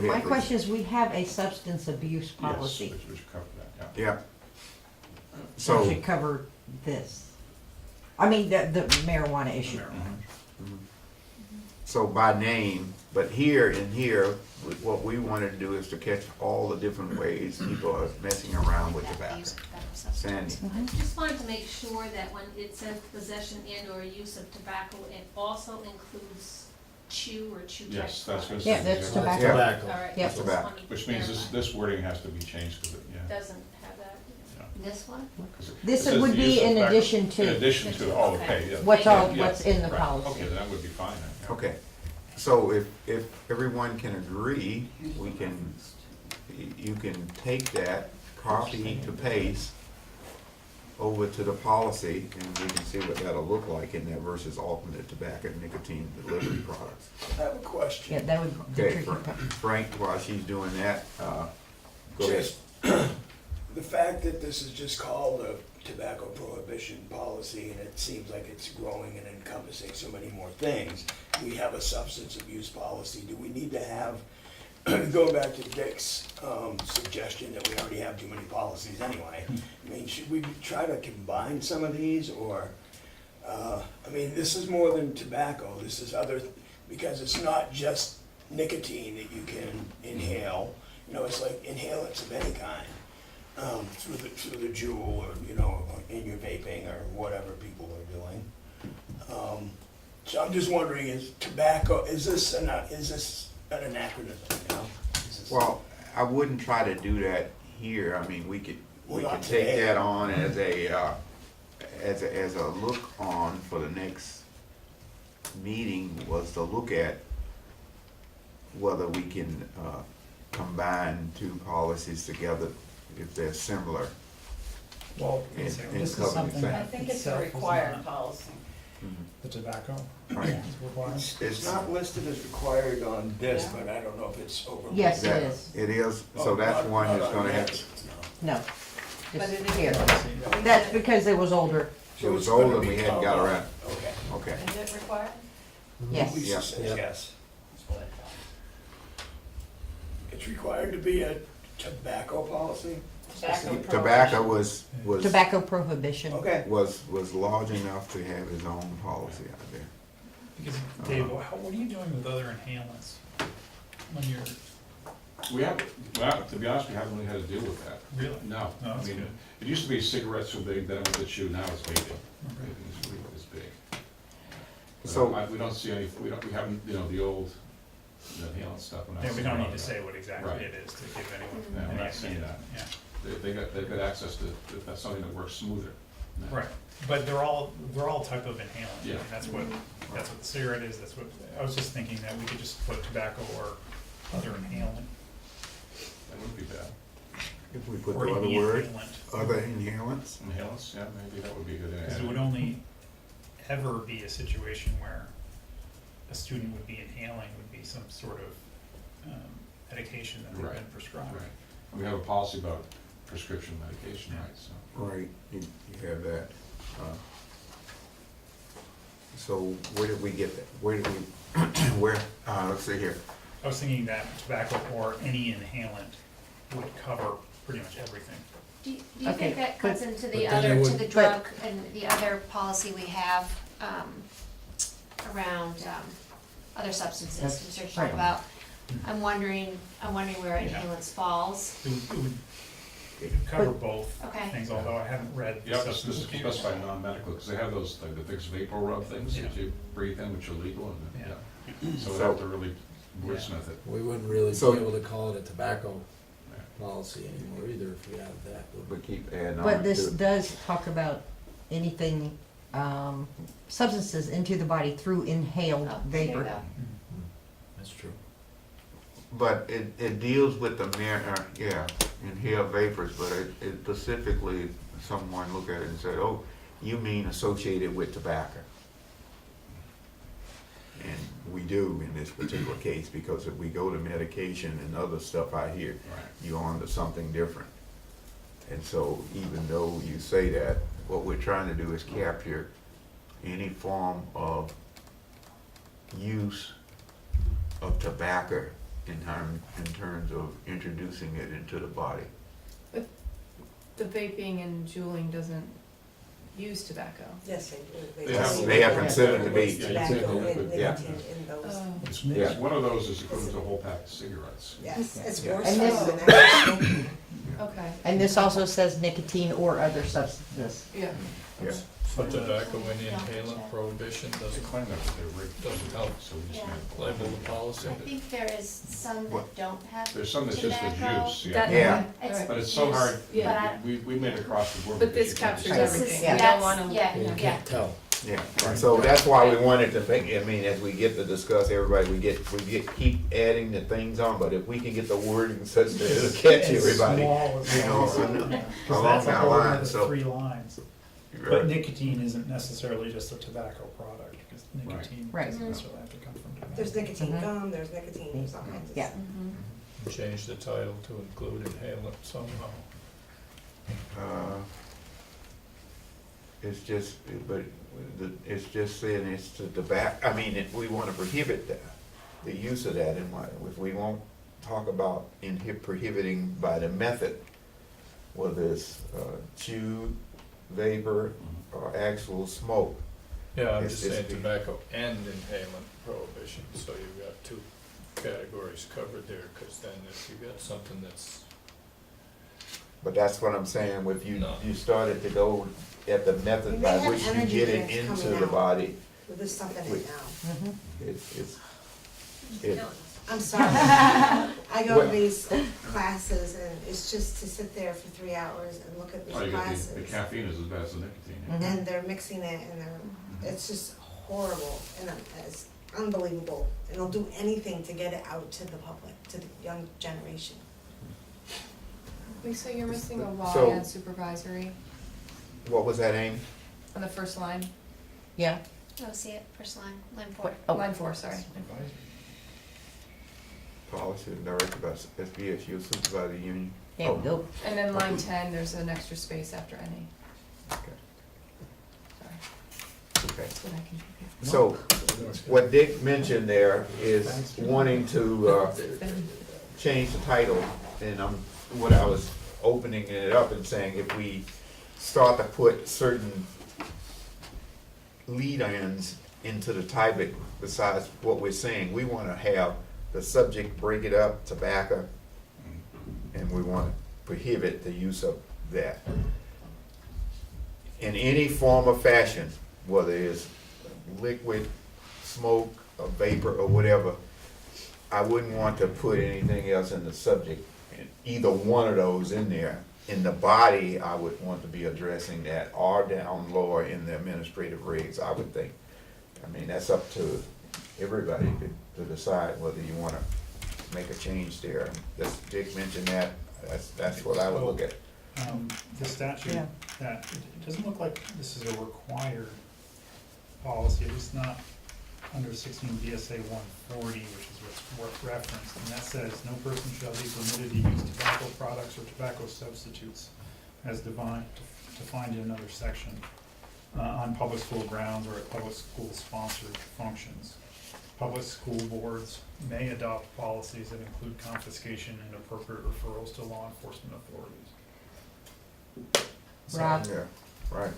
My please. question is, we have a substance abuse Yes, policy. we should cover that, yeah. Yeah. That So, should cover this. I mean, the marijuana issue. so by name, but here, what we wanted to do is to catch all the different ways people are messing around with tobacco. Sandy? I just wanted to make sure that when it says possession and or use of tobacco, it also includes chew or chew type Yes, that's products. gonna Yeah, say. that's Yeah. tobacco. All Tobacco. right. Yep. just Tobacco. wanted to Which means verify. this wording has to be changed, because it, yeah. Doesn't have that. Yeah. This one? 'Cause it This says would the be use of in tobacco. addition to- In addition to, oh, okay, yeah. What's all, Yeah, what's in the right. policy. Okay, then that would be fine, then, yeah. Okay, so if everyone can agree, we can, you can take that, copy to paste over to the policy, and we can see what that'll look like in there versus alternate tobacco and nicotine delivery products. I have a question. Yeah, that would, the Okay, tricky part. Frank, while she's doing that, go ahead. Just the fact that this is just called a tobacco prohibition policy, and it seems like it's growing and encompassing so many more things. We have a substance abuse policy. Do we need to have, going back to Dick's suggestion that we already have too many policies anyway, I mean, should we try to combine some of these, or, I mean, this is more than tobacco, this is other, because it's not just nicotine that you can inhale, you know, it's like inhalants of any kind, through the jewel, or, you know, or in your vaping, or whatever people are doing. So I'm just wondering, is tobacco, is this an anachronism, you know? Is this- Well, I wouldn't try to do that here, I mean, we Well, could not take today. that on as a look on for the next meeting, was to look at whether we can, combine two policies together if they're similar. Well, And- this and is cover something the I that think it's a itself is required not- policy. The tobacco Right. is required. It's not listed as required on this, Yeah. but I don't know if it's over. Yes, it That- is. It is, Oh, so that's not- one not that's on gonna have, this, No. But Just it is- here. Yeah. That's because it was older. it was old and we hadn't got around, Okay. okay. Is it required? Yes. Yeah. Lisa says Yeah. yes. It's required to be a tobacco policy? Tobacco was Tobacco prohibition. Okay. was large enough to have his own policy out there. Because Dave, what are you doing with other inhalants when you're, We have, well, to be honest, we haven't really had to deal with that. really? No. No, I that's mean, good. It used to be cigarettes were big, then it went to chew, now it's vaping. Okay. Vaping is really is big. So- We don't see any, we haven't, you know, the old, the inhalant stuff. we're not Yeah, we seeing don't a lot need to of say that. what exactly Right. it is to give anyone Yeah, we're any not saying idea. that. Yeah, They've got access to, if that's something that works smoother. now. right, but they're all type of inhalant. I mean, Yeah. that's what the cigarette is, that's what, I was just thinking that we could just put tobacco or other inhalant. That wouldn't be bad. If we put or the other any word, inhalant. other inhalants, Inhalants, yeah, maybe that would be a good. Because it would only ever be a situation where a student would be inhaling, would be some sort of medication that they've Right. been prescribed. Right. We have a policy about prescription medication, right, so. right, you have that. So where did we get that, where did we, let's see here, I was thinking that tobacco or any inhalant would cover pretty much everything. Do you Okay, think that cuts but- into but the then it other, to would- the drug and the other policy we have, around, other substances, That's we started to talk right. about? I'm wondering where Yeah. inhalants falls. It would cover both Okay. things, although I haven't read the Yep, this substance is abuse. specified non-medical, because they have those, like the fixed vapor rub things that Yeah. you breathe in, which are legal, and, Yeah. yeah. So we have to really wordsmith it. We wouldn't really be So- able to call it a tobacco Yeah. policy anymore either if we had that. would we? we keep adding on But this to it. does talk about anything, substances into the body through inhaled Oh, there you vapor. go. That's true. But it deals with the inhaled vapors, but it specifically, someone look at it and said, oh, you mean associated with tobacco. And we do in this particular case, because if we go to medication and other stuff out here, Right. you're on to something different. And so even though you say that, what we're trying to do is capture any form of use of tobacco in terms of introducing it into the body. The vaping and juuling doesn't use tobacco. Yes, they do. They are considered to be. Tobacco and Yeah. nicotine in those. It's, Yeah. one of those is equivalent to a whole pack of cigarettes. Yes, it's Yeah. worse And this- than actually. Okay, And this also says nicotine or other substances. yeah. Yeah. But tobacco and inhalant prohibition They doesn't claim that they're Doesn't help. so we just Yeah. made- label the policy. I think there is some What? that don't have There's some that's just for tobacco. juice, That- Yeah. It's But it's so hard, Yeah. we made it across the board. But because this you can't captures just- This everything. is, Yeah. You don't that's, wanna- yeah, You yeah. can't tell. Yeah, and so that's why we wanted to think, I mean, as we get to discuss everybody, we keep adding the things on, but if we can get the wording such that it'll catch As everybody. small as you know, possible, on- yeah. 'Cause along that's a that whole line, other so- 3 lines. But Right. nicotine isn't necessarily just a tobacco product, because nicotine Right. doesn't necessarily have to come from tobacco. There's nicotine Mhm. gum, there's nicotine, there's all kinds of Yeah. stuff. Change the title to include inhalant somehow. It's just, but it's just saying it's the tobacco, I mean, if we wanna prohibit that, the use of that in mind, if we won't talk about prohibiting by the method, whether it's chewed, vapor, or actual smoke. Yeah, I'm It's just just saying the- tobacco and inhalant prohibition, so you've got 2 categories covered there, cause then if you got something that's, But that's what I'm saying, if No. you started to go at the method They by have which you energy get it drinks into coming the out. body, With this stuff in Wait. it now. Mhm. it, I'm sorry. I go to Well- these classes and it's just to sit there for 3 hours and look at these Oh, you got classes. the caffeine is as bad as the nicotine. Mhm. And they're mixing it and it's just horrible and it's unbelievable. And they'll do anything to get it out to the public, to the young generation. Lisa, you're missing a Y So- on supervisory, what was that, Amy? on the first line, Yeah. Oh, see it, first line, line 4. Oh. line 4, sorry. Policy directed by SVSU supervisor union. There we go. And then line 10, there's an extra space after any. Okay. Sorry, Okay. that's what I can do. So, what Dick mentioned there is wanting to, change the title, and what I was opening it up and saying, if we start to put certain lead-ins into the topic, besides what we're saying, we wanna have the subject break it up, tobacco, and we wanna prohibit the use of that. In any form or fashion, whether it's liquid, smoke, or vapor, or whatever, I wouldn't want to put anything else in the subject, either one of those in there. In the body, I would want to be addressing that, or down lower in the administrative regs, I would think. I mean, that's up to everybody to decide whether you wanna make a change there. Dick mentioned that, that's what I would look at. The statute, Yeah. that, it doesn't look like this is a required policy, at least not under 16 VSA 140, which is what's referenced, and that says, no person shall be permitted to use tobacco products or tobacco substitutes as defined in another section on public school grounds or at public school sponsored functions. Public school boards may adopt policies that include confiscation and appropriate referrals to law enforcement authorities. So- Rob, Yeah, right.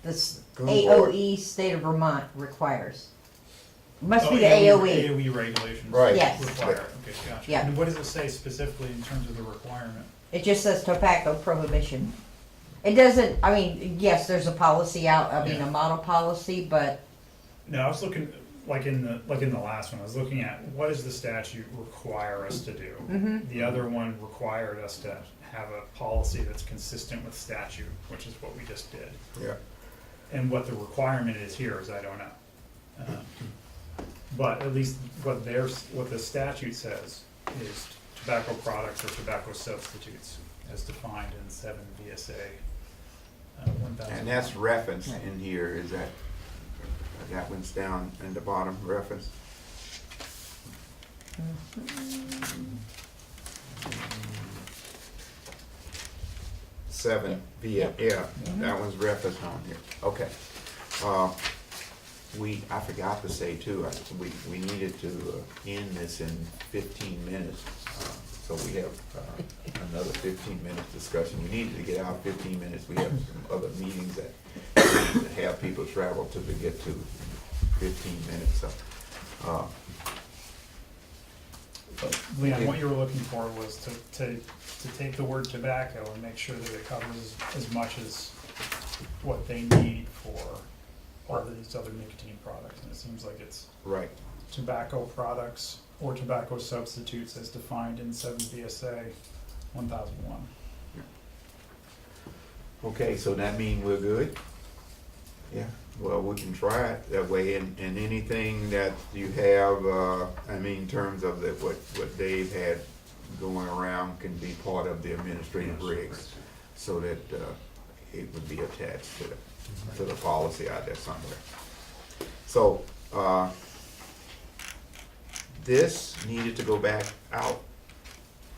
this School board. AOE state of Vermont requires. Must Oh, be the AOE. AOE regulations. Right. Yes. Require, it. Okay, gotcha. Yeah. And what does it say specifically in terms of the requirement? It just says tobacco prohibition. It doesn't, I mean, yes, there's a policy out, I mean, Yeah. a model policy, but No, I was looking, like in the last one, I was looking at what does the statute require us to do? Mhm. The other one required us to have a policy that's consistent with statute, which is what we just did. Yeah. And what the requirement is here is I don't know. But at least what the statute says is tobacco products or tobacco substitutes as defined in 7 VSA 1000. And that's referenced in here, is that one's down in the bottom reference? Seven, yeah, that one's referenced on here, okay. I forgot to say too, we needed to end this in 15 minutes, so we have another 15 minutes discussion. We needed to get out 15 minutes, we have some other meetings that we need to have people travel to get to 15 minutes, so. Leon, what you were looking for was to take the word tobacco and make sure that it covers as much as what they need for all of these other nicotine products. And it seems like it's Right. tobacco products or tobacco substitutes as defined in 7 VSA 1001. Okay, so that mean we're good? Yeah, well, we can try it that way, and anything that you have, in terms of what Dave had going around can be part of the administrative regs, so that, it would be attached to the policy out there somewhere. So, this needed to go back out.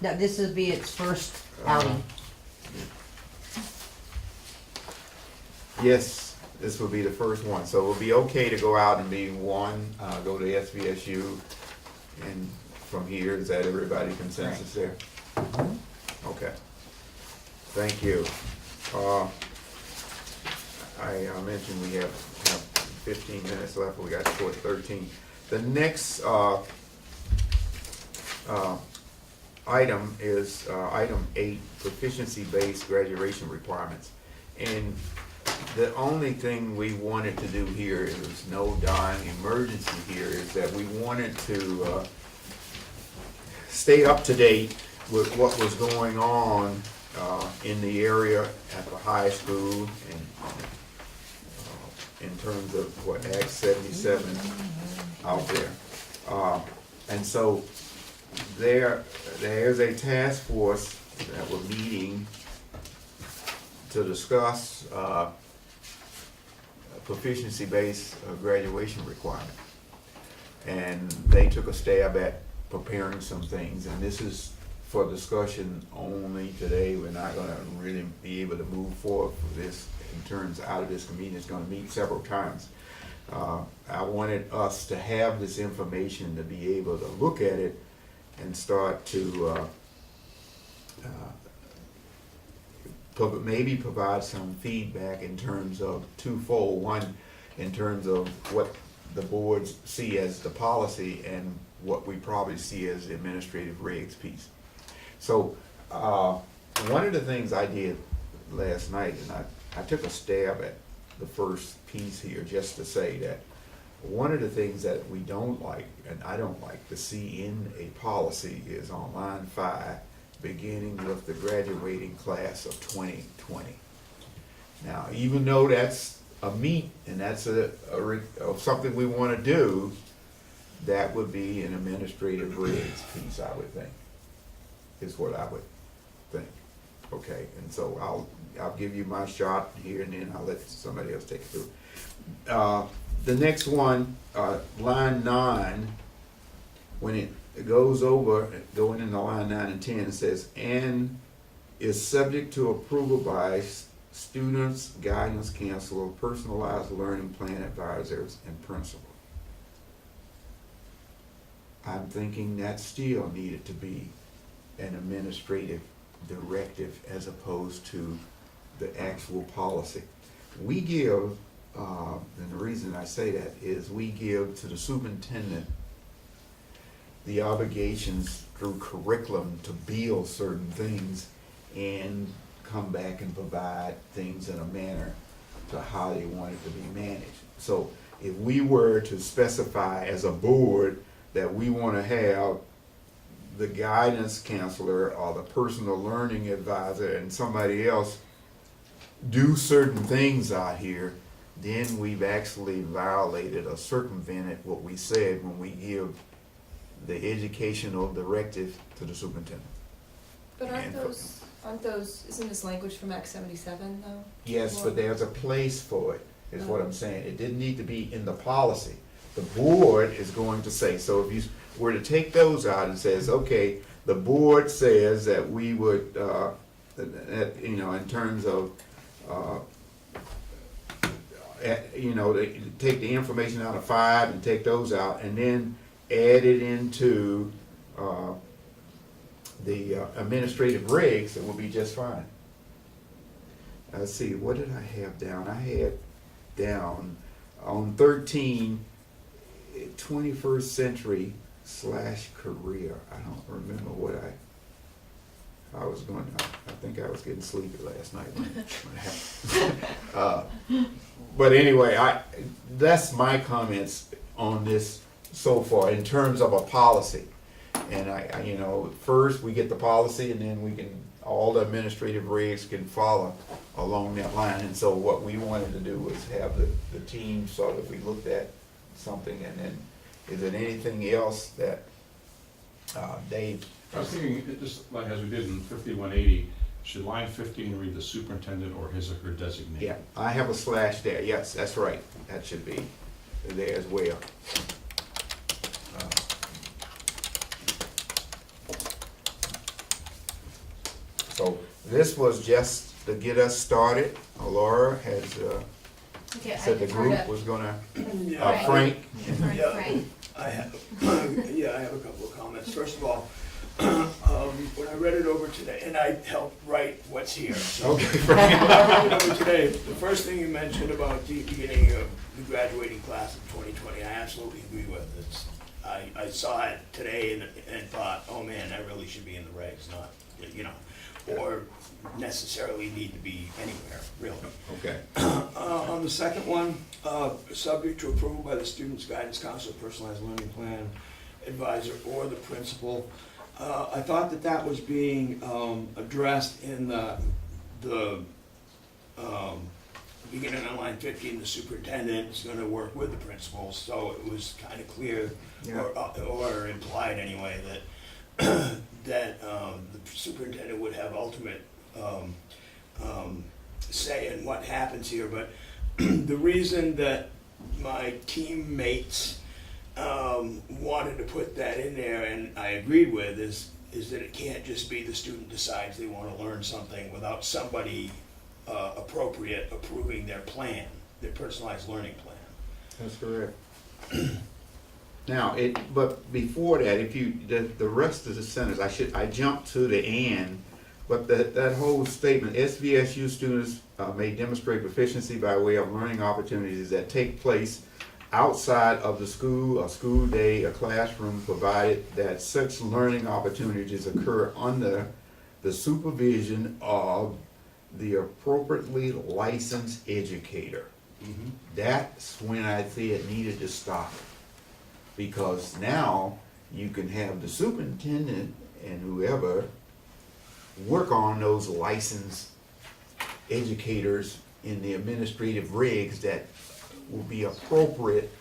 Now, this would be its first outing. Yes, this will be the first one, so it will be okay to go out and be one, go to SVSU, and from here, is that everybody consensus there? Okay, thank you. I mentioned we have 15 minutes left, we got 13. The next item is item 8, proficiency-based graduation requirements. And the only thing we wanted to do here is no dying emergency here, is that we wanted to stay up to date with what was going on in the area at the high school and in terms of what Act 77 out there. And so there's a task force that we're meeting to discuss proficiency-based graduation requirement. And they took a stab at preparing some things, and this is for discussion only today. We're not gonna really be able to move forward for this in terms out of this committee. It's gonna meet several times. I wanted us to have this information to be able to look at it and start to maybe provide some feedback in terms of twofold. One, in terms of what the boards see as the policy and what we probably see as the administrative regs piece. So one of the things I did last night, and I took a stab at the first piece here just to say that one of the things that we don't like, and I don't like to see in a policy, is on line 5, beginning with the graduating class of 2020. Now, even though that's a meat and that's something we want to do, that would be an administrative regs piece, I would think, is what I would think. Okay, and so I'll give you my shot here, and then I'll let somebody else take it through. The next one, line 9, when it goes over, going into line 9 and 10, it says, and is subject to approval by students, guidance counselor, personalized learning plan advisors, and principal. I'm thinking that still needed to be an administrative directive as opposed to the actual policy. We give, and the reason I say that is we give to the superintendent the obligations through curriculum to build certain things and come back and provide things in a manner to how they want it to be managed. So if we were to specify as a board that we want to have the guidance counselor or the personal learning advisor and somebody else do certain things out here, then we've actually violated or circumvented what we said when we give the educational directive to the superintendent. But And- aren't those, isn't this language from Act 77 though? Yes, but there's a place for it, is what I'm saying. It didn't need to be in the policy. The board is going to say, so if you were to take those out and says, okay, the board says that we would, that, you know, in terms of, you know, they take the information out of 5 and take those out, and then add it into the administrative regs, it will be just fine. Let's see, what did I have down? I had down on 13, 21st century / career. I don't remember what I was going, I think I was getting sleepy last night when it happened. But anyway, that's my comments on this so far in terms of a policy. And I you know, first we get the policy, and then we can, all the administrative regs can follow along that line. And so what we wanted to do was have the team sort of, we looked at something, and then is there anything else that Dave? I was thinking, just like as we did in 5180, should line 15 read the superintendent or his or her designee? Yeah, I have a slash there, yes, that's right, that should be there as well. So this was just to get us started. Laura has Okay, I said the defer group to was gonna, Yeah, Frank, defer to Yeah. Frank. I have, yeah, I have a couple of comments. First of all, when I read it over today, and I helped write what's here. So okay, when I read it over today, the first thing you mentioned about the beginning of the graduating class of 2020, I absolutely agree with. I saw it today and thought, oh man, that really should be in the regs, not, you know, or necessarily need to be anywhere, really. okay. On the second one, subject to approval by the student's guidance counselor, personalized learning plan advisor, or the principal. I thought that was being addressed in the beginning on line 15, the superintendent is gonna work with the principal, so it was kind of clear, Yeah. or implied anyway, that that the superintendent would have ultimate say in what happens here. But the reason that my teammates wanted to put that in there, and I agreed with, is that it can't just be the student decides they want to learn something without somebody appropriate approving their plan, their personalized learning plan. That's correct. Now, but before that, if you, the rest of the sentence, I jumped to the end, but that whole statement, SVSU students may demonstrate proficiency by way of learning opportunities that take place outside of the school, a school day, a classroom, provided that such learning opportunities occur under the supervision of the appropriately licensed educator. That's when I said it needed to stop. Because now you can have the superintendent and whoever work on those licensed educators in the administrative regs that will be appropriate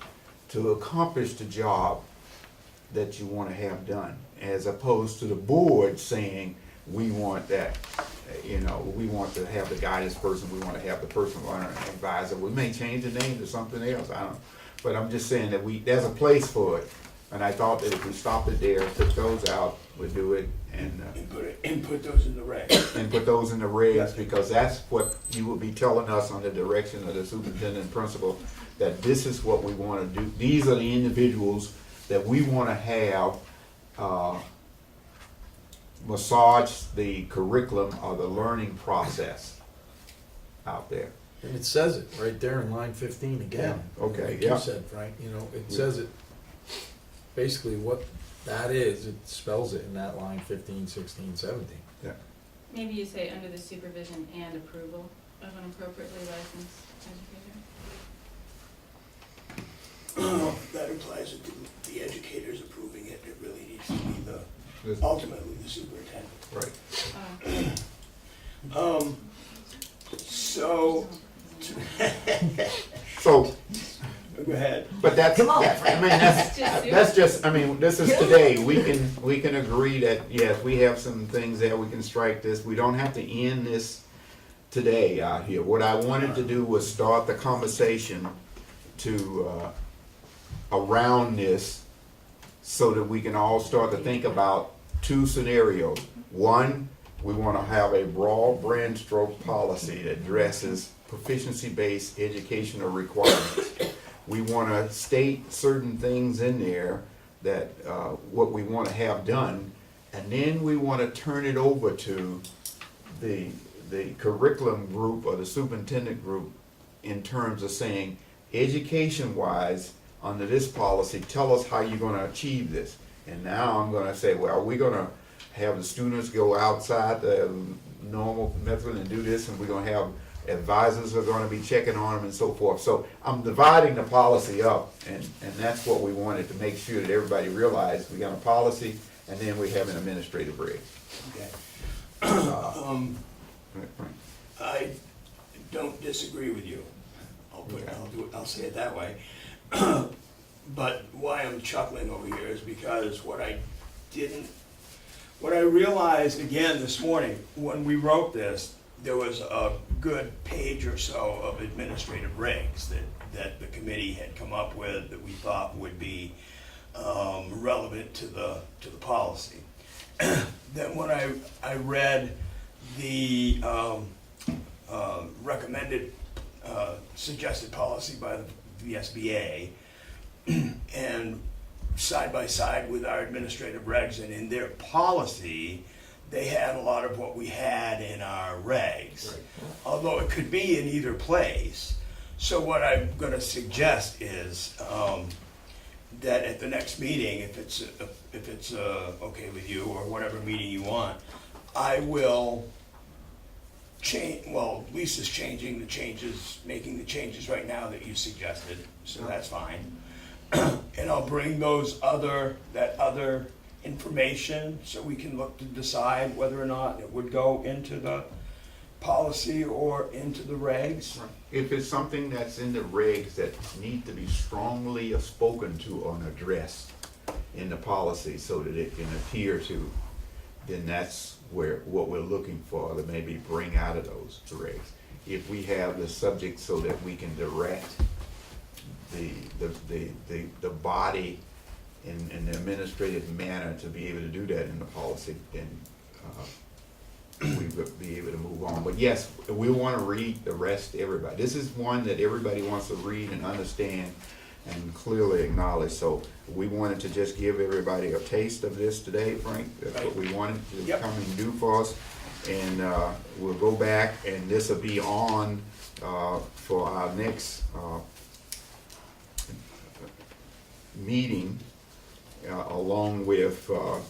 to accomplish the job that you want to have done, as opposed to the board saying, we want that, you know, we want to have the guidance person, we want to have the personal learner advisor. We may change the name to something else, I don't know. But I'm just saying that there's a place for it. And I thought that if we stopped it there, took those out, we'd do it and Put those in the regs. and put those in the regs, because that's what you will be telling us on the direction of the superintendent and principal, that this is what we want to do. These are the individuals that we want to have massage the curriculum or the learning process out there. And it says it right there in line 15 again. Yeah, okay, Like yeah. you said, Frank, you know, it says it, basically what that is, it spells it in that line 15, 16, 17. Maybe you say under the supervision and approval of an appropriately licensed educator. That implies that the educator's approving it. It really needs to be ultimately the superintendent. Right. So, So, Go ahead. but that's, Come on. I mean, that's just, I mean, this is today, we can agree that, yes, we have some things there, we can strike this, we don't have to end this today out here. What I wanted to do was start the conversation to, around this, so that we can all start to think about two scenarios. One, we wanna have a broad brand stroke policy that addresses proficiency-based educational requirements. We wanna state certain things in there that, what we wanna have done, and then we wanna turn it over to the curriculum group or the superintendent group in terms of saying, education-wise, under this policy, tell us how you're gonna achieve this. And now I'm gonna say, well, we're gonna have the students go outside the normal method and do this, and we're gonna have advisors are gonna be checking on them and so forth. So I'm dividing the policy up, and that's what we wanted to make sure that everybody realized. We got a policy, and then we have an administrative reg. Okay. Right. I don't disagree with you. I'll say it that way. But why I'm chuckling over here is because what I realized again this morning, when we wrote this, there was a good page or so of administrative regs that the committee had come up with that we thought would be relevant to the policy. Then when I read the recommended suggested policy by the VSBA and side by side with our administrative regs, and in their policy they had a lot of what we had in our regs, although it could be in either place. So what I'm going to suggest is that at the next meeting, if it's okay with you, or whatever meeting you want, I will change. Well, Lisa's making the changes right now that you suggested, so that's fine. And I'll bring that other information so we can look to decide whether or not it would go into the policy or into the regs. If it's something that's in the regs that need to be strongly spoken to or addressed in the policy so that it can adhere to, then that's what we're looking for, to maybe bring out of those regs. If we have the subject so that we can direct the body in an administrative manner to be able to do that in the policy, then we would be able to move on. But yes, we want to read the rest to everybody. This is one that everybody wants to read and understand and clearly acknowledge. So we wanted to just give everybody a taste of this today, Frank. That's what we wanted to come and do for us. And we'll go back, and this will be on for our next meeting, along with,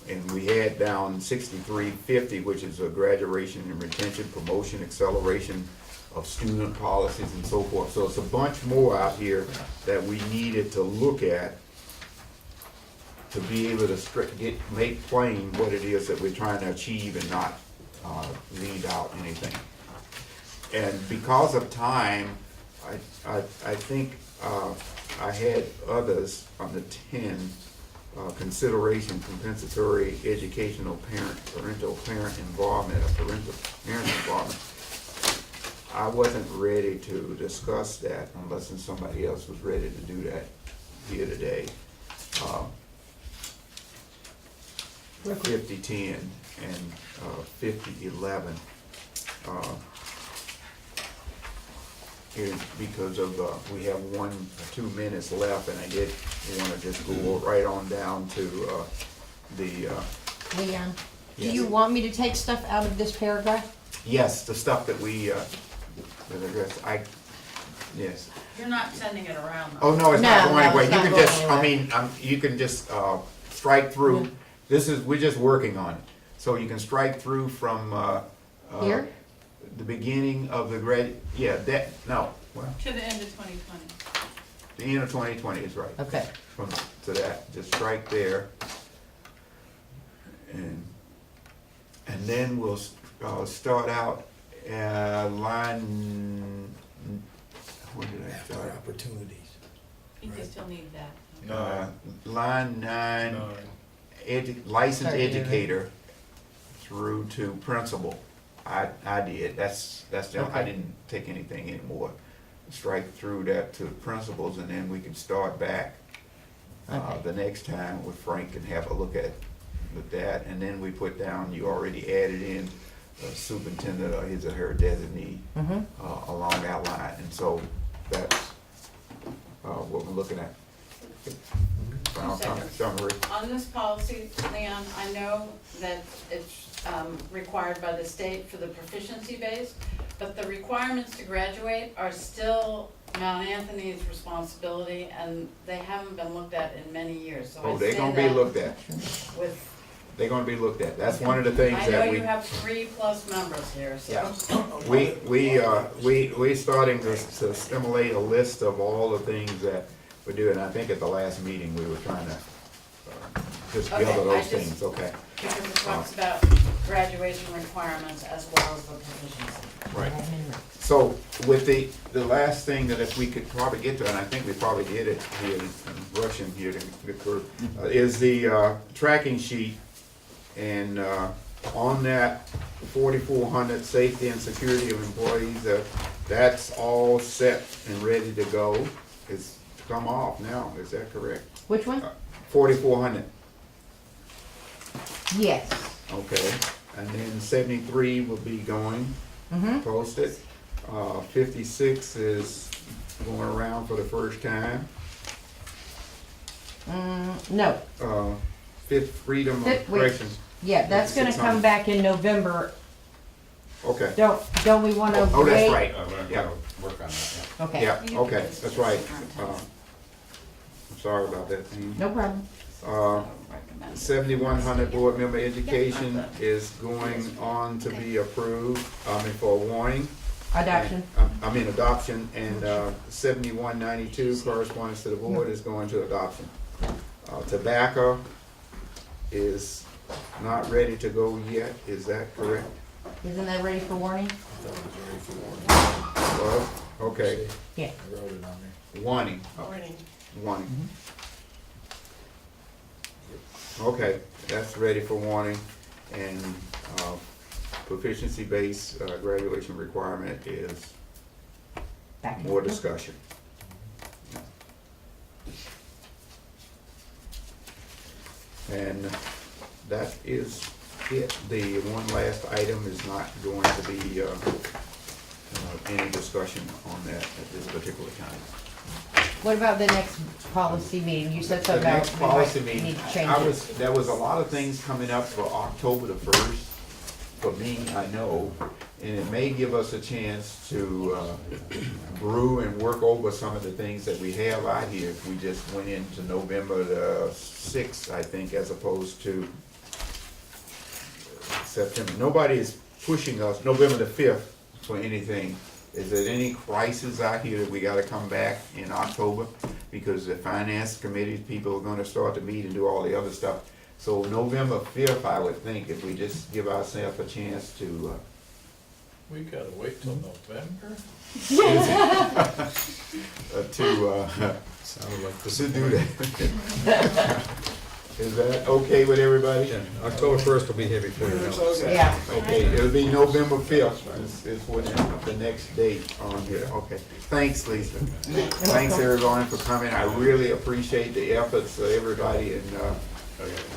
and we had down 6350, which is a graduation and retention, promotion, acceleration of student policies and so forth. So it's a bunch more out here that we needed to look at to be able to make plain what it is that we're trying to achieve and not leave out anything. And because of time, I think I had others on the 10 consideration compensatory educational parental parent involvement, or parental parent involvement. I wasn't ready to discuss that unless somebody else was ready to do that here today. 50-10 and 50-11. Because of we have 1 or 2 minutes left, and I did want to just go right on down to the. Leon, do Yes. you want me to take stuff out of this paragraph? Yes, the stuff that we. Yes. You're not sending it around though. Oh no, it's not No, going no, anywhere. it's You not can going just. I mean, you can just strike through. Yeah. We're just working on it, so you can strike through from. Here? The beginning of the grad. Yeah, that no. Well, To the end of 2020. the end of 2020 is right. Okay. From to that, just strike there, and then we'll start out line. Where did I After start? opportunities. I think you still need that. Line 9, licensed Sorry, David. educator through to principal. I did, that's the, I Okay. didn't take anything anymore. Strike through that to principals, and then we can start back Okay. the next time with Frank and have a look at that. And then we put down, you already added in superintendent or his or her designee Mm-hmm. along that line. And so that's what we're looking at. Final comment, summary. On this policy, Leon, I know that it's required by the state for the proficiency base, but the requirements to graduate are still Mount Anthony's responsibility, and they haven't been looked at in many years, so I Oh, they're say gonna be that looked at. with, They're gonna be looked at. That's one of the things I know that you we, have 3+ members here, so. yeah. We starting to stimulate a list of all the things that we're doing. I think at the last meeting, we were trying to just Okay, gather I those just- things, okay? Because it talks about graduation requirements as well as the proficiency. Right. So with the last thing that if we could probably get to, and I think we probably did it here, I'm rushing here to get through, is the tracking sheet. And on that 4,400 safety and security of employees, that's all set and ready to go. It's come off now, is that correct? Which one? 4,400, Yes. okay. And then 73 will be going, Mm-hmm. posted. 56 is going around for the first time. No, Fifth freedom of Wait. corrections, yeah, that's gonna 600. come back in November. okay. Don't we wanna wait? Oh, that's right, We're yeah. gonna work on that, Okay, Yeah, okay, that's right. I'm sorry about that. no problem. 7,100 board member education is going on to be approved, for warning. Adoption. Adoption, and 7192 correspondence to the board is going to adoption. Tobacco is not ready to go yet, is that correct? Isn't that ready for warning? I thought it was ready for one. Well, okay, Yeah. I wrote it on there. warning, warning. Okay, that's ready for warning, and proficiency-based graduation requirement is Back. more discussion. And that is it. The one last item is not going to be any discussion on that at this particular time. What about the next policy meeting? You said The something about next we might policy meeting, need to change it. there was a lot of things coming up for October the 1st, for me, I know, and it may give us a chance to brew and work over some of the things that we have out here if we just went into November the 6th, I think, as opposed to September. Nobody is pushing us, November the 5th, for anything. Is there any crisis out here that we gotta come back in October? Because the finance committee, people are gonna start to meet and do all the other stuff. So November 5th, I would think, if we just give ourselves a chance to, We gotta wait till November? Sounded like to do that. Is that okay with everybody? Yeah, October 1st will be here before you know it. Yeah. Okay, it'll be November 5th is what the next date on here. Okay, thanks, Lisa. Thanks, everyone, for coming. I really appreciate the efforts of everybody, and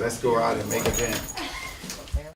let's go out and make a dent.